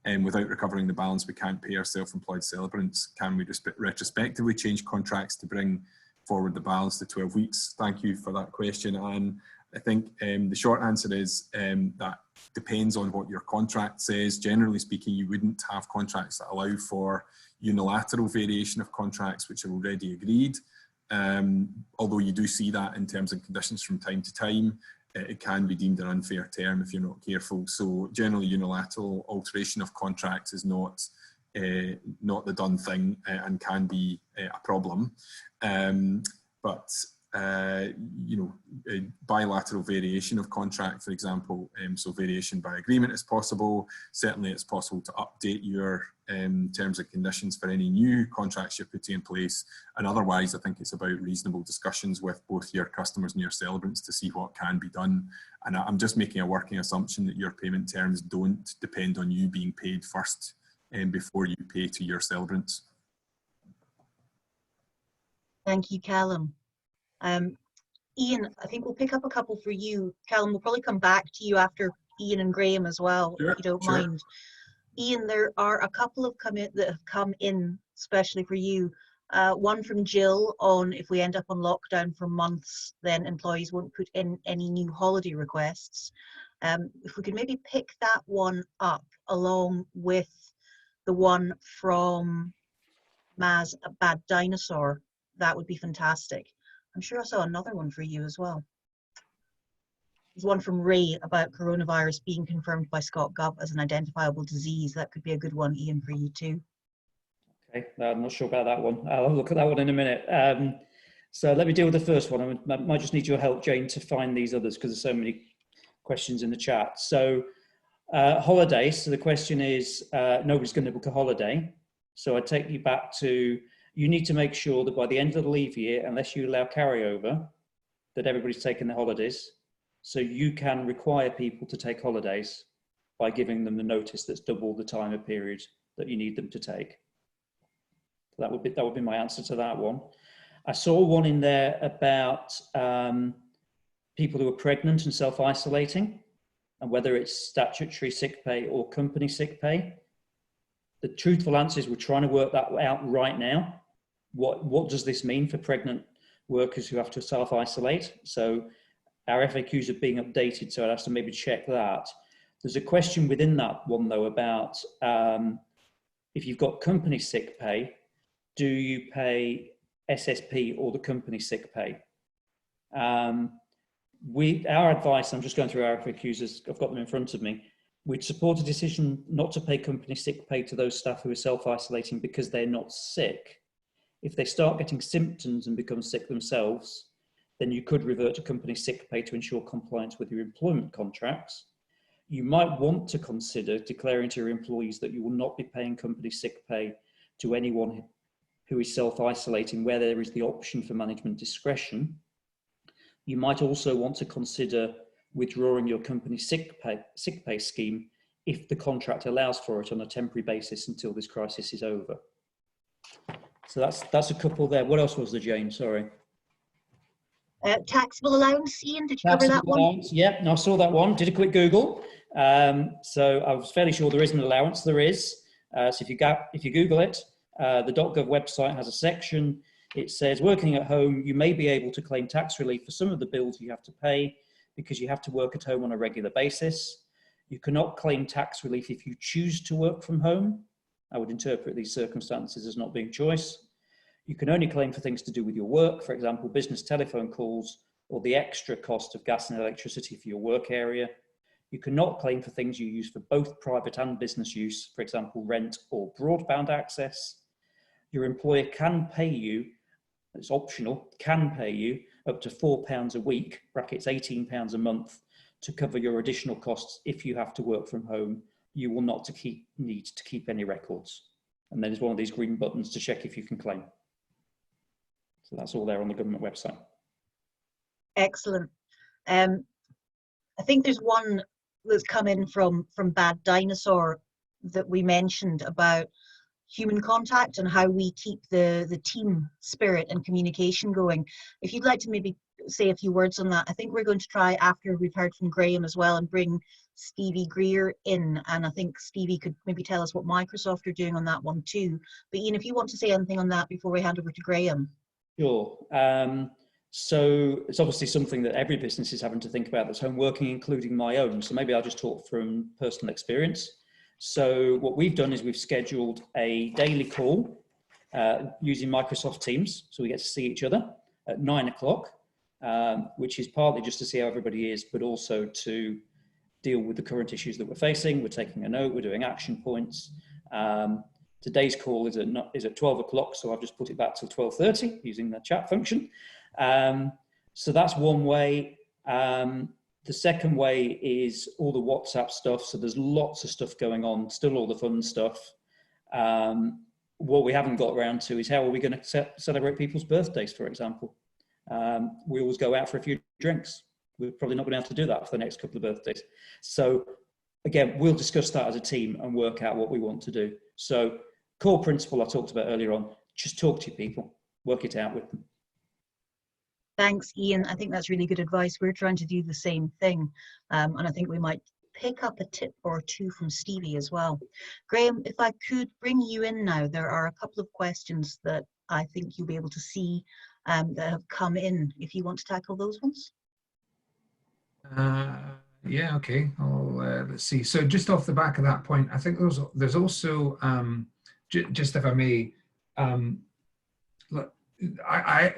And without recovering the balance, we can't pay our self-employed celebrants. Can we retrospectively change contracts to bring forward the balance to 12 weeks? Thank you for that question, Anne. I think the short answer is that depends on what your contract says. Generally speaking, you wouldn't have contracts that allow for unilateral variation of contracts which are already agreed. Although you do see that in terms and conditions from time to time, it can be deemed an unfair term if you're not careful. So generally unilateral alteration of contracts is not the done thing and can be a problem. But bilateral variation of contract, for example, so variation by agreement is possible. Certainly it's possible to update your terms and conditions for any new contracts you're putting in place. And otherwise, I think it's about reasonable discussions with both your customers and your celebrants to see what can be done. And I'm just making a working assumption that your payment terms don't depend on you being paid first before you pay to your celebrants. Thank you, Callum. Ian, I think we'll pick up a couple for you. Callum, we'll probably come back to you after Ian and Graham as well, sure, if you don't sure. mind. Ian, there are a couple of that have come in, especially for you. One from Jill on if we end up on lockdown for months, then employees won't put in any new holiday requests. If we could maybe pick that one up along with the one from Maz, a bad dinosaur, that would be fantastic. I'm sure I saw another one for you as well. There's one from Ray about coronavirus being confirmed by ScotGov as an identifiable disease. That could be a good one, Ian, for you too. Okay, I'm not sure about that one. I'll look at that one in a minute. So let me deal with the first one. I might just need your help, Jane, to find these others because there's so many questions in the chat. So holidays, so the question is, nobody's going to book a holiday. So I take you back to, you need to make sure that by the end of the leave year, unless you allow carryover, that everybody's taken their holidays. So you can require people to take holidays by giving them the notice that's double the time of period that you need them to take. That would be my answer to that one. I saw one in there about people who are pregnant and self-isolating and whether it's statutory sick pay or company sick pay. The truthful answer is we're trying to work that out right now. What does this mean for pregnant workers who have to self-isolate? So our FAQs are being updated, so I'd have to maybe check that. There's a question within that one though about if you've got company sick pay, do you pay SSP or the company sick pay? Our advice, I'm just going through our FAQs as I've got them in front of me, we'd support a decision not to pay company sick pay to those staff who are self-isolating because they're not sick. If they start getting symptoms and become sick themselves, then you could revert to company sick pay to ensure compliance with your employment contracts. You might want to consider declaring to your employees that you will not be paying company sick pay to anyone who is self-isolating where there is the option for management discretion. You might also want to consider withdrawing your company sick pay scheme if the contract allows for it on a temporary basis until this crisis is over. So that's a couple there. What else was there, Jane? Sorry. Taxable allowance, Ian, did you cover that one? Yeah, no, I saw that one. Did a quick Google. So I was fairly sure there is an allowance. There is. So if you Google it, the .gov website has a section. It says, working at home, you may be able to claim tax relief for some of the bills you have to pay because you have to work at home on a regular basis. You cannot claim tax relief if you choose to work from home. I would interpret these circumstances as not being choice. You can only claim for things to do with your work, for example, business telephone calls or the extra cost of gas and electricity for your work area. You cannot claim for things you use for both private and business use, for example, rent or broadband access. Your employer can pay you, it's optional, can pay you up to £4 a week, brackets £18 a month, to cover your additional costs if you have to work from home. You will not need to keep any records. And then there's one of these green buttons to check if you can claim. So that's all there on the government website. Excellent. I think there's one that's come in from Bad Dinosaur that we mentioned about human contact and how we keep the team spirit and communication going. If you'd like to maybe say a few words on that. I think we're going to try, after we've heard from Graham as well, and bring Stevie Greer in, and I think Stevie could maybe tell us what Microsoft are doing on that one too. But Ian, if you want to say anything on that before we hand over to Graham. Sure. So it's obviously something that every business is having to think about that's home working, including my own. So maybe I'll just talk from personal experience. So what we've done is we've scheduled a daily call using Microsoft Teams. So we get to see each other at 9 o'clock, which is partly just to see how everybody is, but also to deal with the current issues that we're facing. We're taking a note, we're doing action points. Today's call is at 12 o'clock, so I've just put it back till 12:30 using the chat function. So that's one way. The second way is all the WhatsApp stuff. So there's lots of stuff going on, still all the fun stuff. What we haven't got around to is how are we going to celebrate people's birthdays, for example. We always go out for a few drinks. We're probably not going to have to do that for the next couple of birthdays. So again, we'll discuss that as a team and work out what we want to do. So core principle I talked about earlier on, just talk to your people, work it out with them. Thanks, Ian. I think that's really good advice. We're trying to do the same thing. And I think we might pick up a tip or two from Stevie as well. Graham, if I could bring you in now, there are a couple of questions that I think you'll be able to see that have come in. If you want to tackle those ones. Yeah, okay. Let's see. So just off the back of that point, I think there's also, just if I may, look,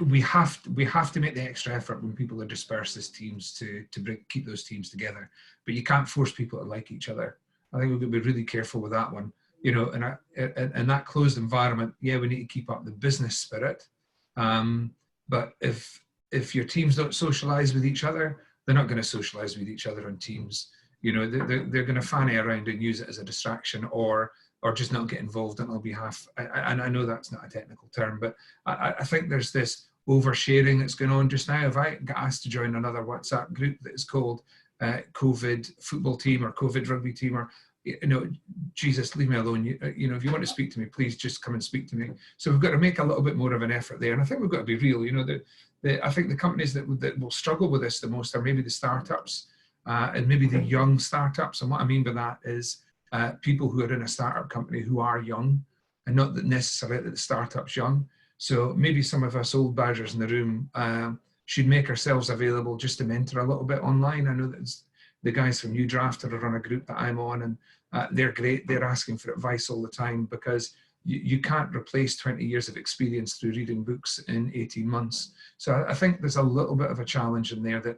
we have to make the extra effort when people are dispersed as teams to keep those teams together. But you can't force people to like each other. I think we've got to be really careful with that one. You know, in that closed environment, yeah, we need to keep up the business spirit. But if your teams don't socialize with each other, they're not going to socialize with each other on Teams. You know, they're going to fanny around and use it as a distraction, or just not get involved on our behalf. And I know that's not a technical term, but I think there's this oversharing that's going on just now. If I get asked to join another WhatsApp group that is called COVID football team or COVID rugby team, or, you know, Jesus, leave me alone. You know, if you want to speak to me, please just come and speak to me. So we've got to make a little bit more of an effort there. And I think we've got to be real. You know, I think the companies that will struggle with this the most are maybe the startups and maybe the young startups. And what I mean by that is people who are in a startup company who are young, and not that necessarily that the startup's young. So maybe some of us old badgers in the room should make ourselves available just to mentor a little bit online. I know that the guys from New Drafter are on a group that I'm on, and they're great. They're asking for advice all the time, because you can't replace 20 years of experience through reading books in 18 months. So I think there's a little bit of a challenge in there that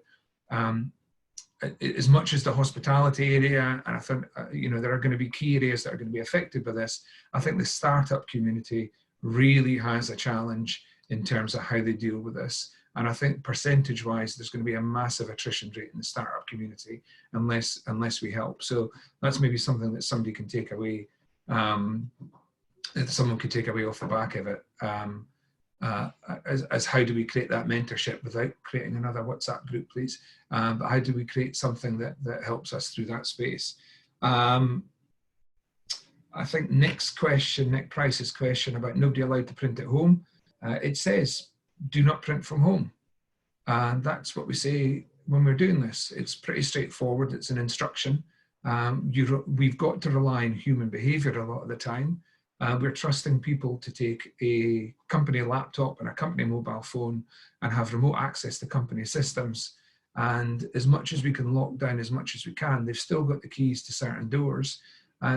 as much as the hospitality area, and I think, you know, there are going to be key areas that are going to be affected by this, I think the startup community really has a challenge in terms of how they deal with this. And I think percentage-wise, there's going to be a massive attrition rate in the startup community unless we help. So that's maybe something that somebody can take away, that someone could take away off the back of it, as how do we create that mentorship without creating another WhatsApp group, please? But how do we create something that helps us through that space? I think Nick Price's question about nobody allowed to print at home, it says, do not print from home. And that's what we say when we're doing this. It's pretty straightforward. It's an instruction. We've got to rely on human behavior a lot of the time. We're trusting people to take a company laptop and a company mobile phone and have remote access to company systems. And as much as we can lock down as much as we can, they've still got the keys to certain doors.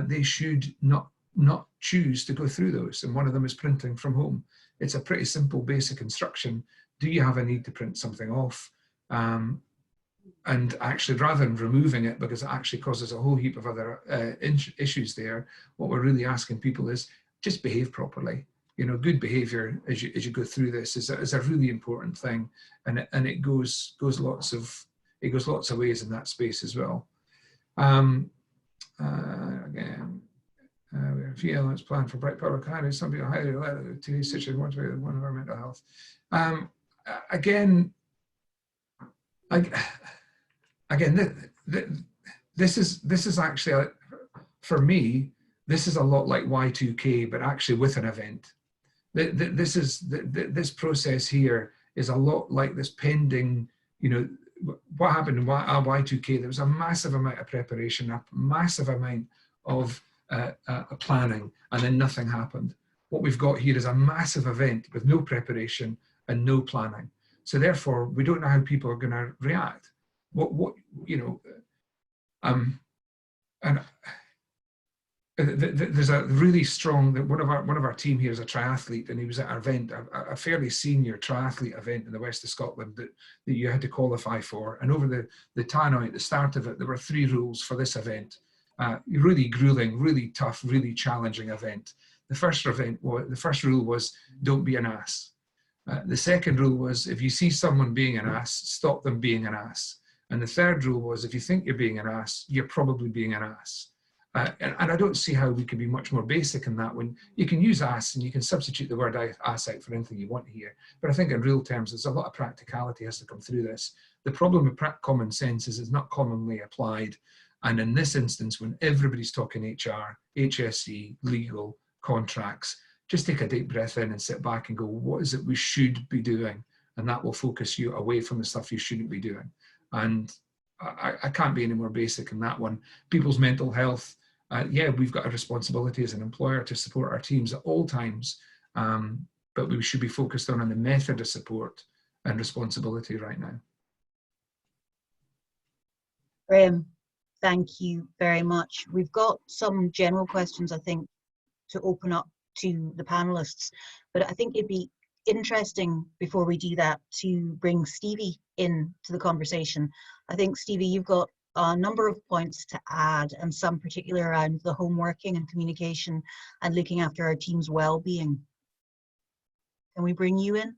They should not choose to go through those. And one of them is printing from home. It's a pretty simple basic instruction. Do you have a need to print something off? And actually, rather than removing it because it actually causes a whole heap of other issues there, what we're really asking people is just behave properly. You know, good behaviour as you go through this is a really important thing, and it goes lots of ways in that space as well. Again, we have a few elements planned for bright public highways. Some people highly related to these situations, one of our mental health. This is actually, for me, this is a lot like Y2K, but actually with an event. This process here is a lot like this pending, you know, what happened in Y2K. There was a massive amount of preparation, a massive amount of planning, and then nothing happened. What we've got here is a massive event with no preparation and no planning. So therefore, we don't know how people are going to react. What you know, and there's a really strong, one of our team here is a triathlete, and he was at an event, a fairly senior triathlete event in the west of Scotland that you had to qualify for. And over the tannoy at the start of it, there were 3 rules for this event. Really grueling, really tough, really challenging event. The first rule was don't be an ass. The second rule was if you see someone being an ass, stop them being an ass. And the third rule was if you think you're being an ass, you're probably being an ass. And I don't see how we could be much more basic in that, when you can use ass and you can substitute the word ass out for anything you want here. But I think in real terms, there's a lot of practicality has to come through this. The problem with common sense is it's not commonly applied. And in this instance, when everybody's talking HR, HSE, legal, contracts, just take a deep breath in and sit back and go, what is it we should be doing? And that will focus you away from the stuff you shouldn't be doing. And I can't be any more basic in that one. People's mental health, yeah, we've got a responsibility as an employer to support our teams at all times, but we should be focused on the method of support and responsibility right now. Graham, thank you very much. We've got some general questions, I think, to open up to the panelists, but I think it'd be interesting before we do that to bring Stevie into the conversation. I think, Stevie, you've got a number of points to add, and some particular around the home working and communication and looking after our team's well-being. Can we bring you in?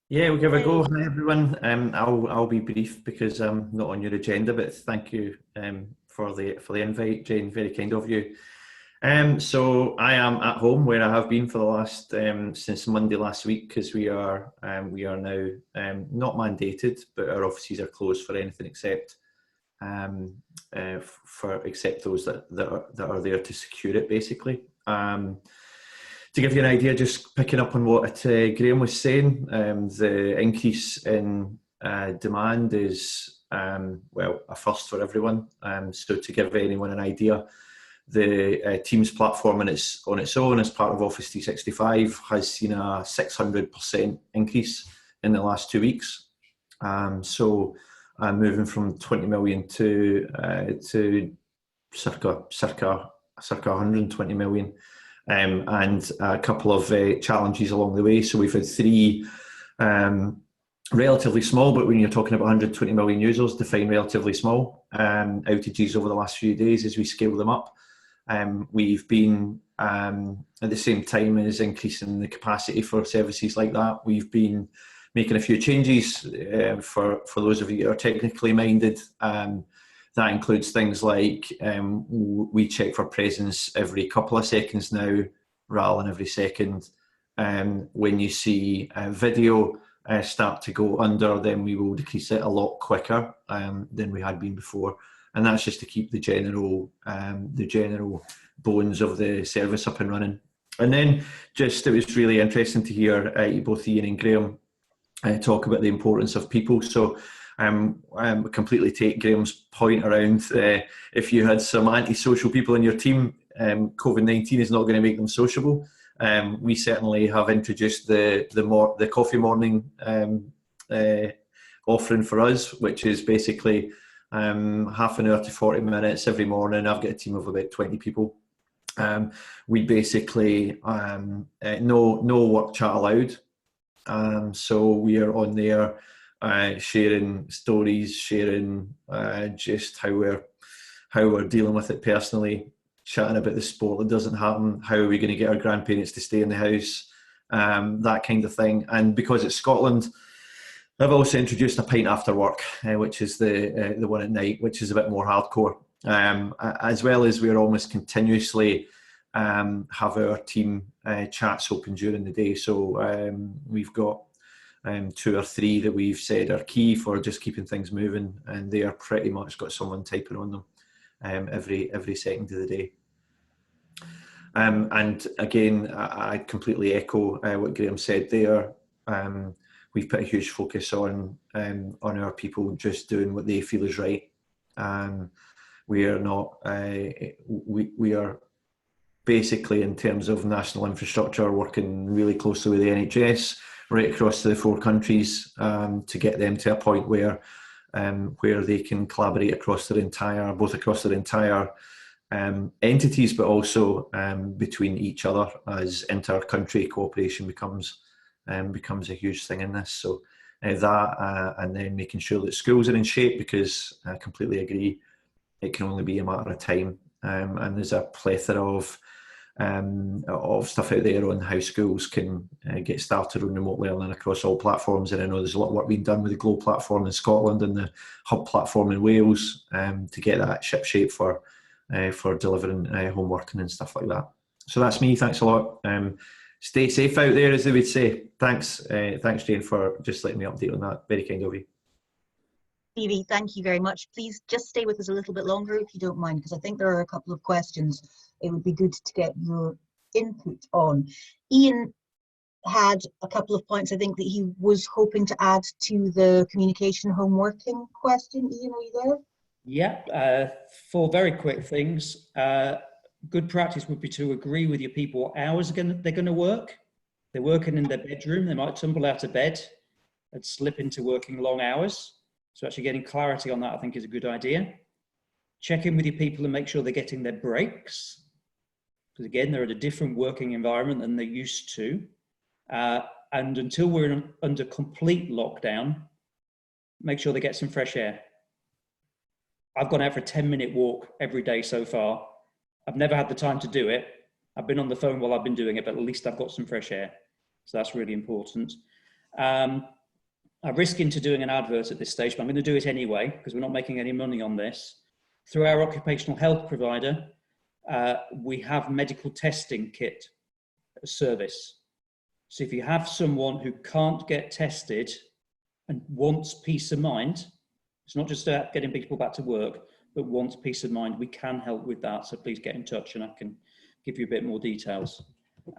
Yeah, we'll give a go. Hi everyone. I'll be brief because I'm not on your agenda, but thank you for the invite, Jane. Very kind of you. So I am at home, where I have been for the last since Monday last week, because we are now not mandated, but our offices are closed for anything except those that are there to secure it, basically. To give you an idea, just picking up on what Graham was saying, the increase in demand is well, a first for everyone. So to give anyone an idea, the Teams platform on its own, as part of Office 365, has seen a 600% increase in the last 2 weeks. So moving from 20 million to circa 120 million, and a couple of challenges along the way. So we've had 3 relatively small, but when you're talking about 120 million users, define relatively small, outages over the last few days as we scale them up. We've been, at the same time as increasing the capacity for services like that, we've been making a few changes for those of you that are technically minded. That includes things like we check for presence every couple of seconds now, rather than every second. When you see a video start to go under, then we will decrease it a lot quicker than we had been before. And that's just to keep the general bones of the service up and running. And then it was really interesting to hear both Ian and Graham talk about the importance of people. So I completely take Graham's point around if you had some antisocial people in your team, COVID-19 is not going to make them sociable. We certainly have introduced the coffee morning offering for us, which is basically half an hour to 40 minutes every morning. I've got a team of about 20 people, We basically no work chat allowed. So we are on there sharing stories, sharing just how we're dealing with it personally, chatting about the sport that doesn't happen, how are we going to get our grandparents to stay in the house, that kind of thing. And because it's Scotland, I've also introduced a pint after work, which is the one at night, which is a bit more hardcore. As well as we're almost continuously have our team chats open during the day. So we've got 2 or 3 that we've said are key for just keeping things moving, and they are pretty much got someone typing on them every second of the day. And again, I completely echo what Graham said there. We've put a huge focus on our people just doing what they feel is right. We are not. We are basically, in terms of national infrastructure, working really closely with the NHS right across the 4 countries to get them to a point where they can collaborate across their entire entities, but also between each other as inter-country cooperation becomes a huge thing in this. So that and then making sure that schools are in shape, because I completely agree, it can only be a matter of time. And there's a plethora of stuff out there on how schools can get started on remote learning across all platforms. And I know there's a lot of work being done with the Glow platform in Scotland and the Hub platform in Wales to get that ship shape for delivering homework and stuff like that. So that's me. Thanks a lot. Stay safe out there, as they would say. Thanks, Jane, for just letting me update on that. Very kind of you. Stevie, thank you very much. Please just stay with us a little bit longer if you don't mind, because I think there are a couple of questions it would be good to get your input on. Ian had a couple of points I think that he was hoping to add to the communication homeworking question. Ian, are you there? Yeah, 4 very quick things. Good practice would be to agree with your people what hours they're going to work. They're working in their bedroom, they might tumble out of bed and slip into working long hours. So actually getting clarity on that, I think, is a good idea. Check in with your people and make sure they're getting their breaks, because again, they're at a different working environment than they're used to. And until we're under complete lockdown, make sure they get some fresh air. I've gone out for a 10-minute walk every day so far. I've never had the time to do it. I've been on the phone while I've been doing it, but at least I've got some fresh air. So that's really important. I risk into doing an advert at this stage, but I'm going to do it anyway because we're not making any money on this. Through our occupational health provider, we have medical testing kit service. So if you have someone who can't get tested and wants peace of mind, it's not just about getting people back to work, but wants peace of mind, we can help with that. So please get in touch and I can give you a bit more details.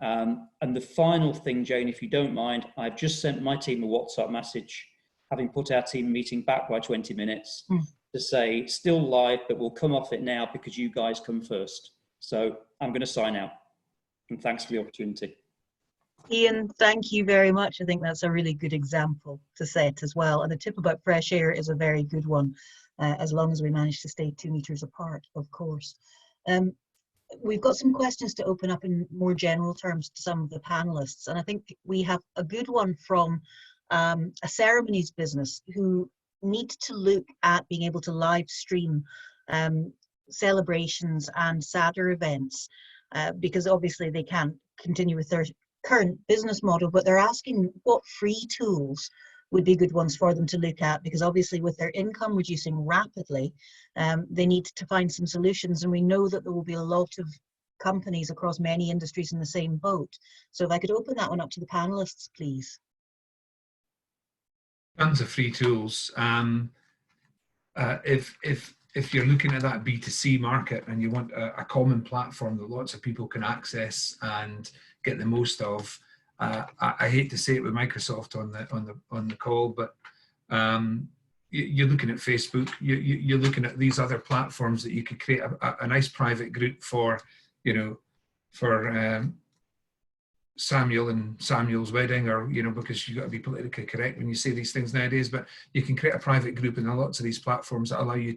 And the final thing, Jane, if you don't mind, I've just sent my team a WhatsApp message, having put our team meeting back by 20 minutes to say, still live, but we'll come off it now because you guys come first. So I'm going to sign out. And thanks for the opportunity. Ian, thank you very much. I think that's a really good example to set as well. And the tip about fresh air is a very good one, as long as we manage to stay 2 meters apart, of course. We've got some questions to open up in more general terms to some of the panelists. And I think we have a good one from a ceremonies business who need to look at being able to live stream celebrations and sadder events, because obviously they can't continue with their current business model, but they're asking what free tools would be good ones for them to look at, because obviously with their income reducing rapidly, they need to find some solutions. And we know that there will be a lot of companies across many industries in the same boat. So if I could open that one up to the panelists, please. Tons of free tools. If you're looking at that B2C market and you want a common platform that lots of people can access and get the most of, I hate to say it with Microsoft on the call, but you're looking at Facebook. You're looking at these other platforms that you could create a nice private group for, for Samuel and Samuel's wedding, or because you've got to be politically correct when you say these things nowadays. But you can create a private group in lots of these platforms that allow you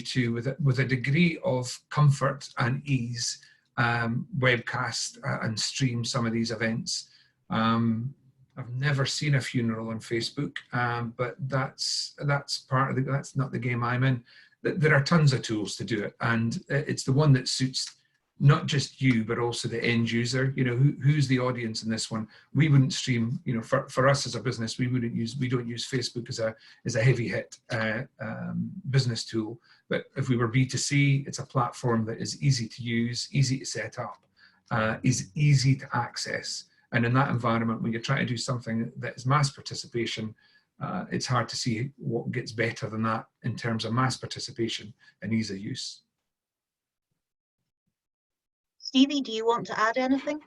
to with a degree of comfort and ease, webcast and stream some of these events. I've never seen a funeral on Facebook, but that's part of that's not the game I'm in. There are tons of tools to do it, and it's the one that suits not just you, but also the end user. You know, who's the audience in this one? We wouldn't stream, you know, for us as a business, we don't use Facebook as a heavy hit business tool. But if we were B2C, it's a platform that is easy to use, easy to set up, is easy to access. And in that environment, when you're trying to do something that is mass participation, it's hard to see what gets better than that in terms of mass participation and ease of use. Stevie, do you want to add anything?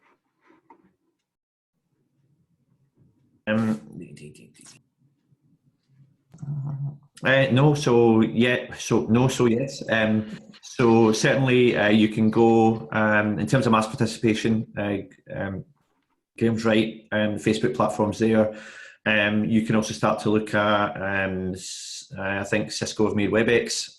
No, so yeah, so yes. So certainly you can go in terms of mass participation. Graham's right. Facebook platforms there. You can also start to look at. I think Cisco have made WebEx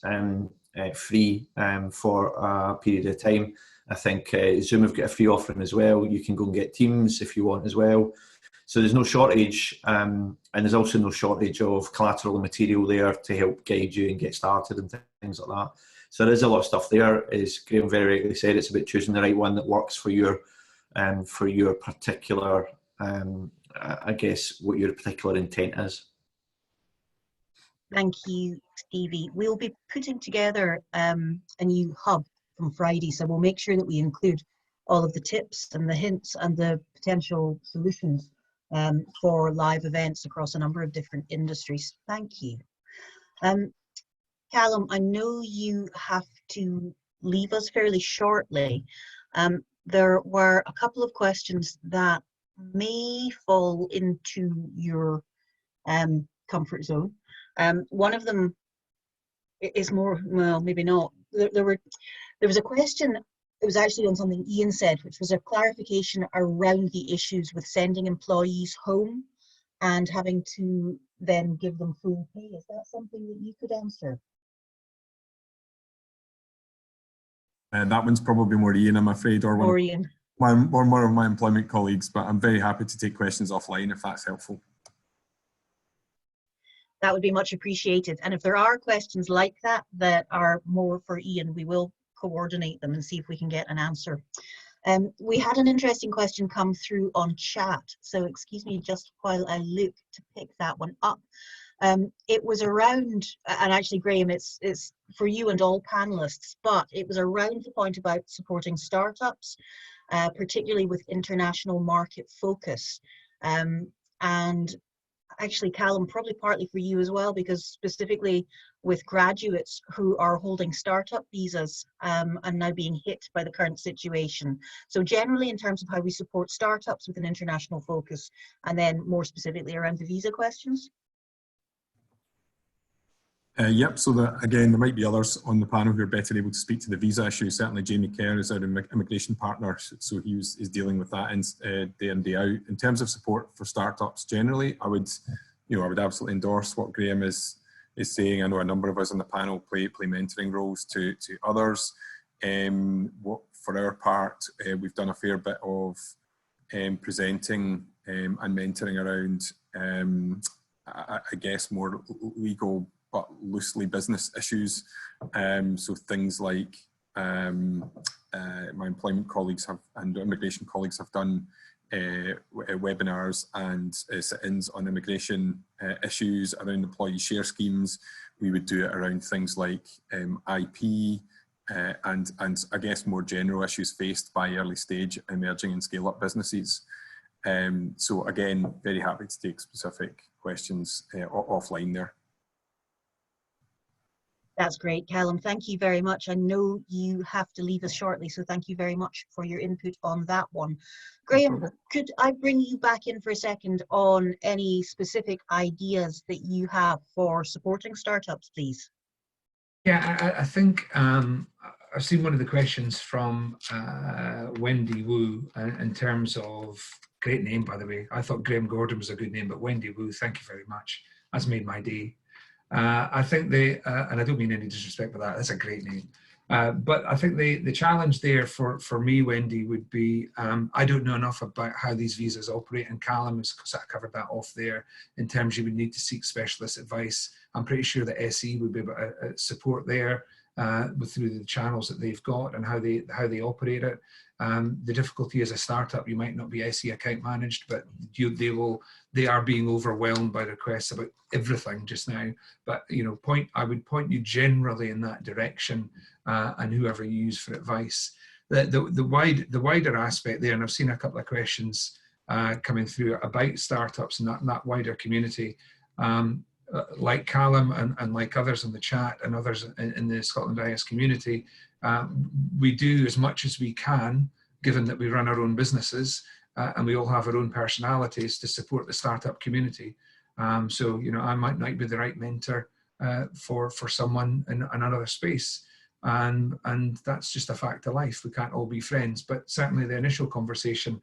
free for a period of time. I think Zoom have got a free offering as well. You can go and get Teams if you want as well. So there's no shortage, and there's also no shortage of collateral and material there to help guide you and get started and things like that. So there's a lot of stuff there. As Graham very rightly said, it's about choosing the right one that works for your particular, I guess, what your particular intent is. Thank you, Stevie. We'll be putting together a new hub from Friday, so we'll make sure that we include all of the tips and the hints and the potential solutions for live events across a number of different industries. Thank you. Callum, I know you have to leave us fairly shortly. There were a couple of questions that may fall into your comfort zone. One of them is more, well, maybe not. There was a question, it was actually on something Ian said, which was a clarification around the issues with sending employees home and having to then give them full pay. Is that something that you could answer? That one's probably more Ian, I'm afraid, or one of my employment colleagues, but I'm very happy to take questions offline if that's helpful. That would be much appreciated. And if there are questions like that that are more for Ian, we will coordinate them and see if we can get an answer. We had an interesting question come through on chat, so excuse me just while I look to pick that one up. It was around, and actually Graham, it's for you and all panelists, but it was around the point about supporting startups, particularly with international market focus. And actually, Callum, probably partly for you as well, because specifically with graduates who are holding startup visas and now being hit by the current situation. So generally in terms of how we support startups with an international focus, and then more specifically around the visa questions. Yep, so that, again, there might be others on the panel who are better able to speak to the visa issue. Certainly Jamie Kerr is our immigration partner, so he is dealing with that day in, day out. In terms of support for startups generally, I would absolutely endorse what Graham is saying. I know a number of us on the panel play mentoring roles to others. For our part, we've done a fair bit of presenting and mentoring around, I guess, more legal but loosely business issues. So things like my employment colleagues and immigration colleagues have done webinars and sit-ins on immigration issues around employee share schemes. We would do it around things like IP and I guess more general issues faced by early stage emerging and scale up businesses. So again, very happy to take specific questions offline there. That's great, Callum. Thank you very much. I know you have to leave us shortly, so thank you very much for your input on that one. Graham, could I bring you back in for a second on any specific ideas that you have for supporting startups, please? Yeah, I think I've seen one of the questions from Wendy Wu in terms of, great name by the way, I thought Graham Gordon was a good name, but Wendy Wu, thank you very much. That's made my day. I think and I don't mean any disrespect by that, that's a great name. But I think the challenge there for me, Wendy, would be I don't know enough about how these visas operate, and Callum has sort of covered that off there in terms you would need to seek specialist advice. I'm pretty sure that SE would be able to support there through the channels that they've got and how they operate it. The difficulty as a startup, you might not be SE account managed, but they are being overwhelmed by requests about everything just now. But I would point you generally in that direction, and whoever you use for advice. The wider aspect there, and I've seen a couple of questions coming through about startups and that wider community. Like Callum and like others in the chat and others in the ScotlandIS community, we do as much as we can, given that we run our own businesses and we all have our own personalities, to support the startup community. So I might not be the right mentor for someone in another space, and that's just a fact of life. We can't all be friends, but certainly the initial conversation,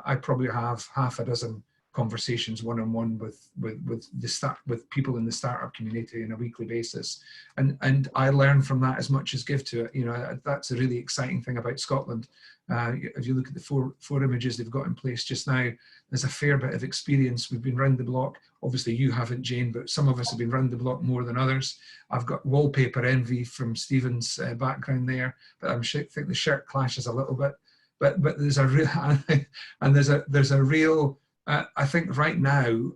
I probably have half a dozen conversations one-on-one with people in the startup community on a weekly basis, and I learn from that as much as give to it. That's a really exciting thing about Scotland. If you look at the four images they've got in place just now, there's a fair bit of experience. We've been round the block. Obviously you haven't, Jane, but some of us have been round the block more than others. I've got wallpaper envy from Stephen's background there, but I think the shirt clashes a little bit. But there's a real and there's a real. I think right now,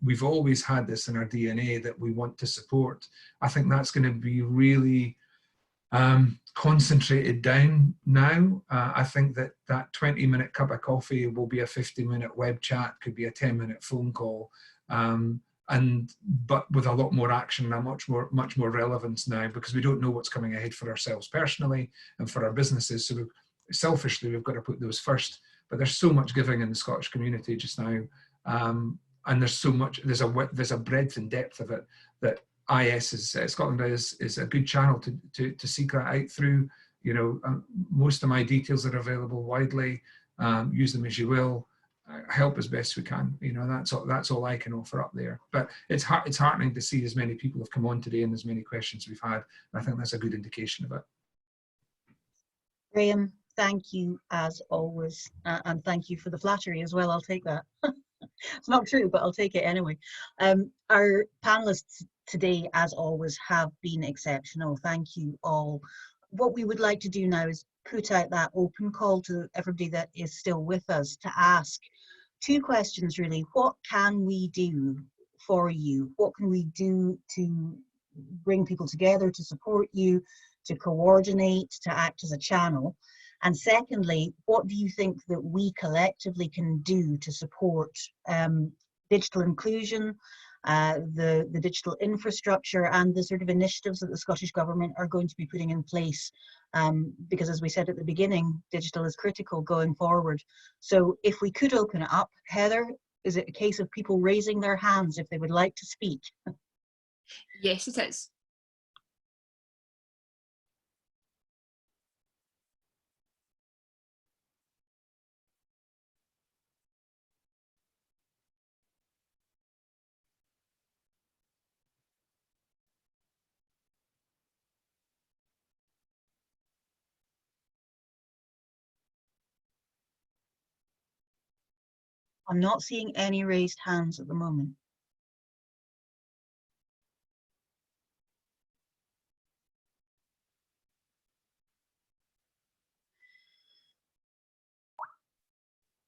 we've always had this in our DNA that we want to support. I think that's going to be really concentrated down now. I think that 20-minute cup of coffee will be a 50-minute web chat, could be a 10-minute phone call, but with a lot more action and much more relevance now, because we don't know what's coming ahead for ourselves personally and for our businesses. So selfishly, we've got to put those first. But there's so much giving in the Scottish community just now, and there's so much. There's a breadth and depth of it that ScotlandIS is a good channel to seek that out through. Most of my details are available widely. Use them as you will. Help as best we can. That's all I can offer up there. But it's heartening to see as many people have come on today and as many questions we've had. I think that's a good indication of it. Graham, thank you as always, and thank you for the flattery as well. I'll take that. It's not true, but I'll take it anyway. Our panelists today, as always, have been exceptional. Thank you all. What we would like to do now is put out that open call to everybody that is still with us to ask two questions, really. What can we do for you? What can we do to bring people together, to support you, to coordinate, to act as a channel? And secondly, what do you think that we collectively can do to support digital inclusion, the digital infrastructure, and the sort of initiatives that the Scottish Government are going to be putting in place? Because as we said at the beginning, digital is critical going forward. So if we could open it up, Heather, is it a case of people raising their hands if they would like to speak? Yes, it is. I'm not seeing any raised hands at the moment.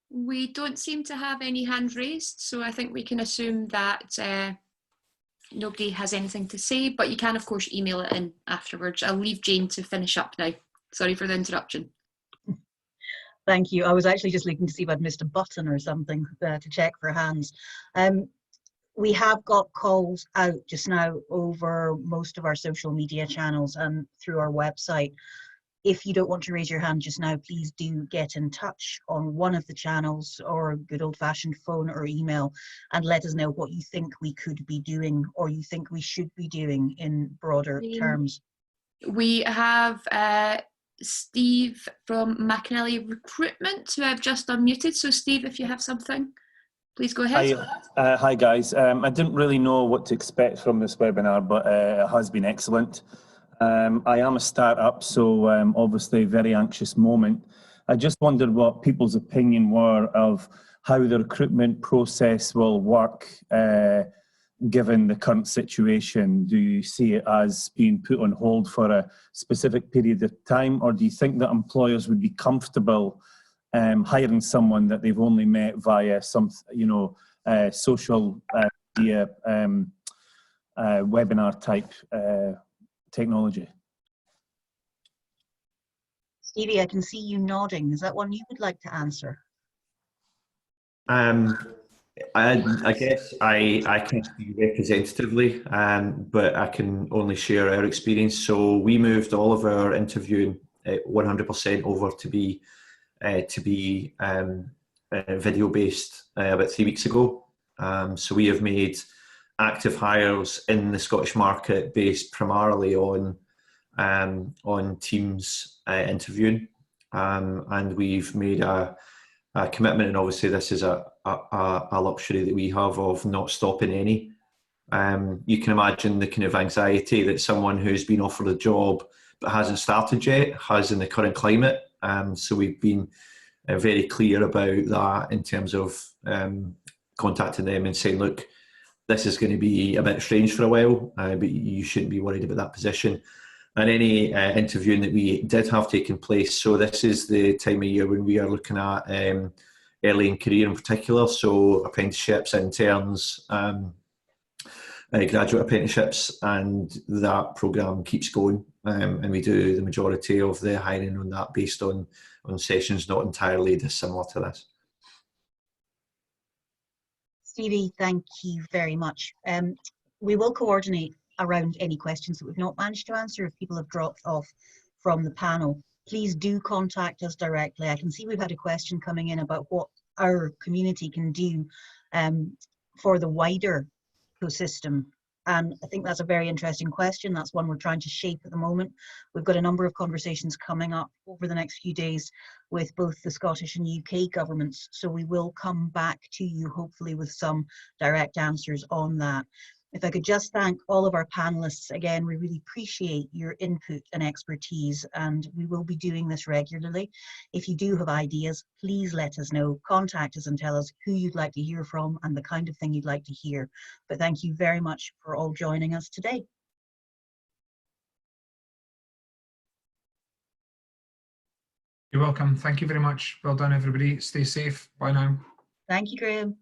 We don't seem to have any hands raised, so I think we can assume that nobody has anything to say, but you can of course email it in afterwards. I'll leave Jane to finish up now. Sorry for the interruption. Thank you. I was actually just looking to see if I'd missed a button or something to check for hands. We have got calls out just now over most of our social media channels and through our website. If you don't want to raise your hand just now, please do get in touch on one of the channels or a good old-fashioned phone or email and let us know what you think we could be doing or you think we should be doing in broader terms. We have Steve from McAnally Recruitment, who I've just unmuted. So Steve, if you have something, please go ahead. Hi guys. I didn't really know what to expect from this webinar, but it has been excellent. I am a startup, so obviously a very anxious moment. I just wondered what people's opinion were of how the recruitment process will work given the current situation. Do you see it as being put on hold for a specific period of time, or do you think that employers would be comfortable hiring someone that they've only met via some, social media webinar type technology? Stevie, I can see you nodding. Is that one you would like to answer? I guess I can speak representatively, but I can only share our experience. So we moved all of our interviewing 100% over to be video based about 3 weeks ago. So we have made active hires in the Scottish market based primarily on Teams interviewing, and we've made a commitment, and obviously this is a luxury that we have of not stopping any. You can imagine the kind of anxiety that someone who's been offered a job but hasn't started yet has in the current climate. So we've been very clear about that in terms of contacting them and saying, look, this is going to be a bit strange for a while, but you shouldn't be worried about that position. And any interviewing that we did have taken place, so this is the time of year when we are looking at early in career in particular, so apprenticeships, interns, graduate apprenticeships, and that programme keeps going, and we do the majority of the hiring on that based on sessions not entirely dissimilar to this. Stevie, thank you very much. We will coordinate around any questions that we've not managed to answer. If people have dropped off from the panel, please do contact us directly. I can see we've had a question coming in about what our community can do for the wider ecosystem. And I think that's a very interesting question. That's one we're trying to shape at the moment. We've got a number of conversations coming up over the next few days with both the Scottish and UK governments. So we will come back to you hopefully with some direct answers on that. If I could just thank all of our panelists again, we really appreciate your input and expertise, and we will be doing this regularly. If you do have ideas, please let us know, contact us and tell us who you'd like to hear from and the kind of thing you'd like to hear. But thank you very much for all joining us today. You're welcome. Thank you very much. Well done, everybody. Stay safe. Bye now. Thank you, Graham.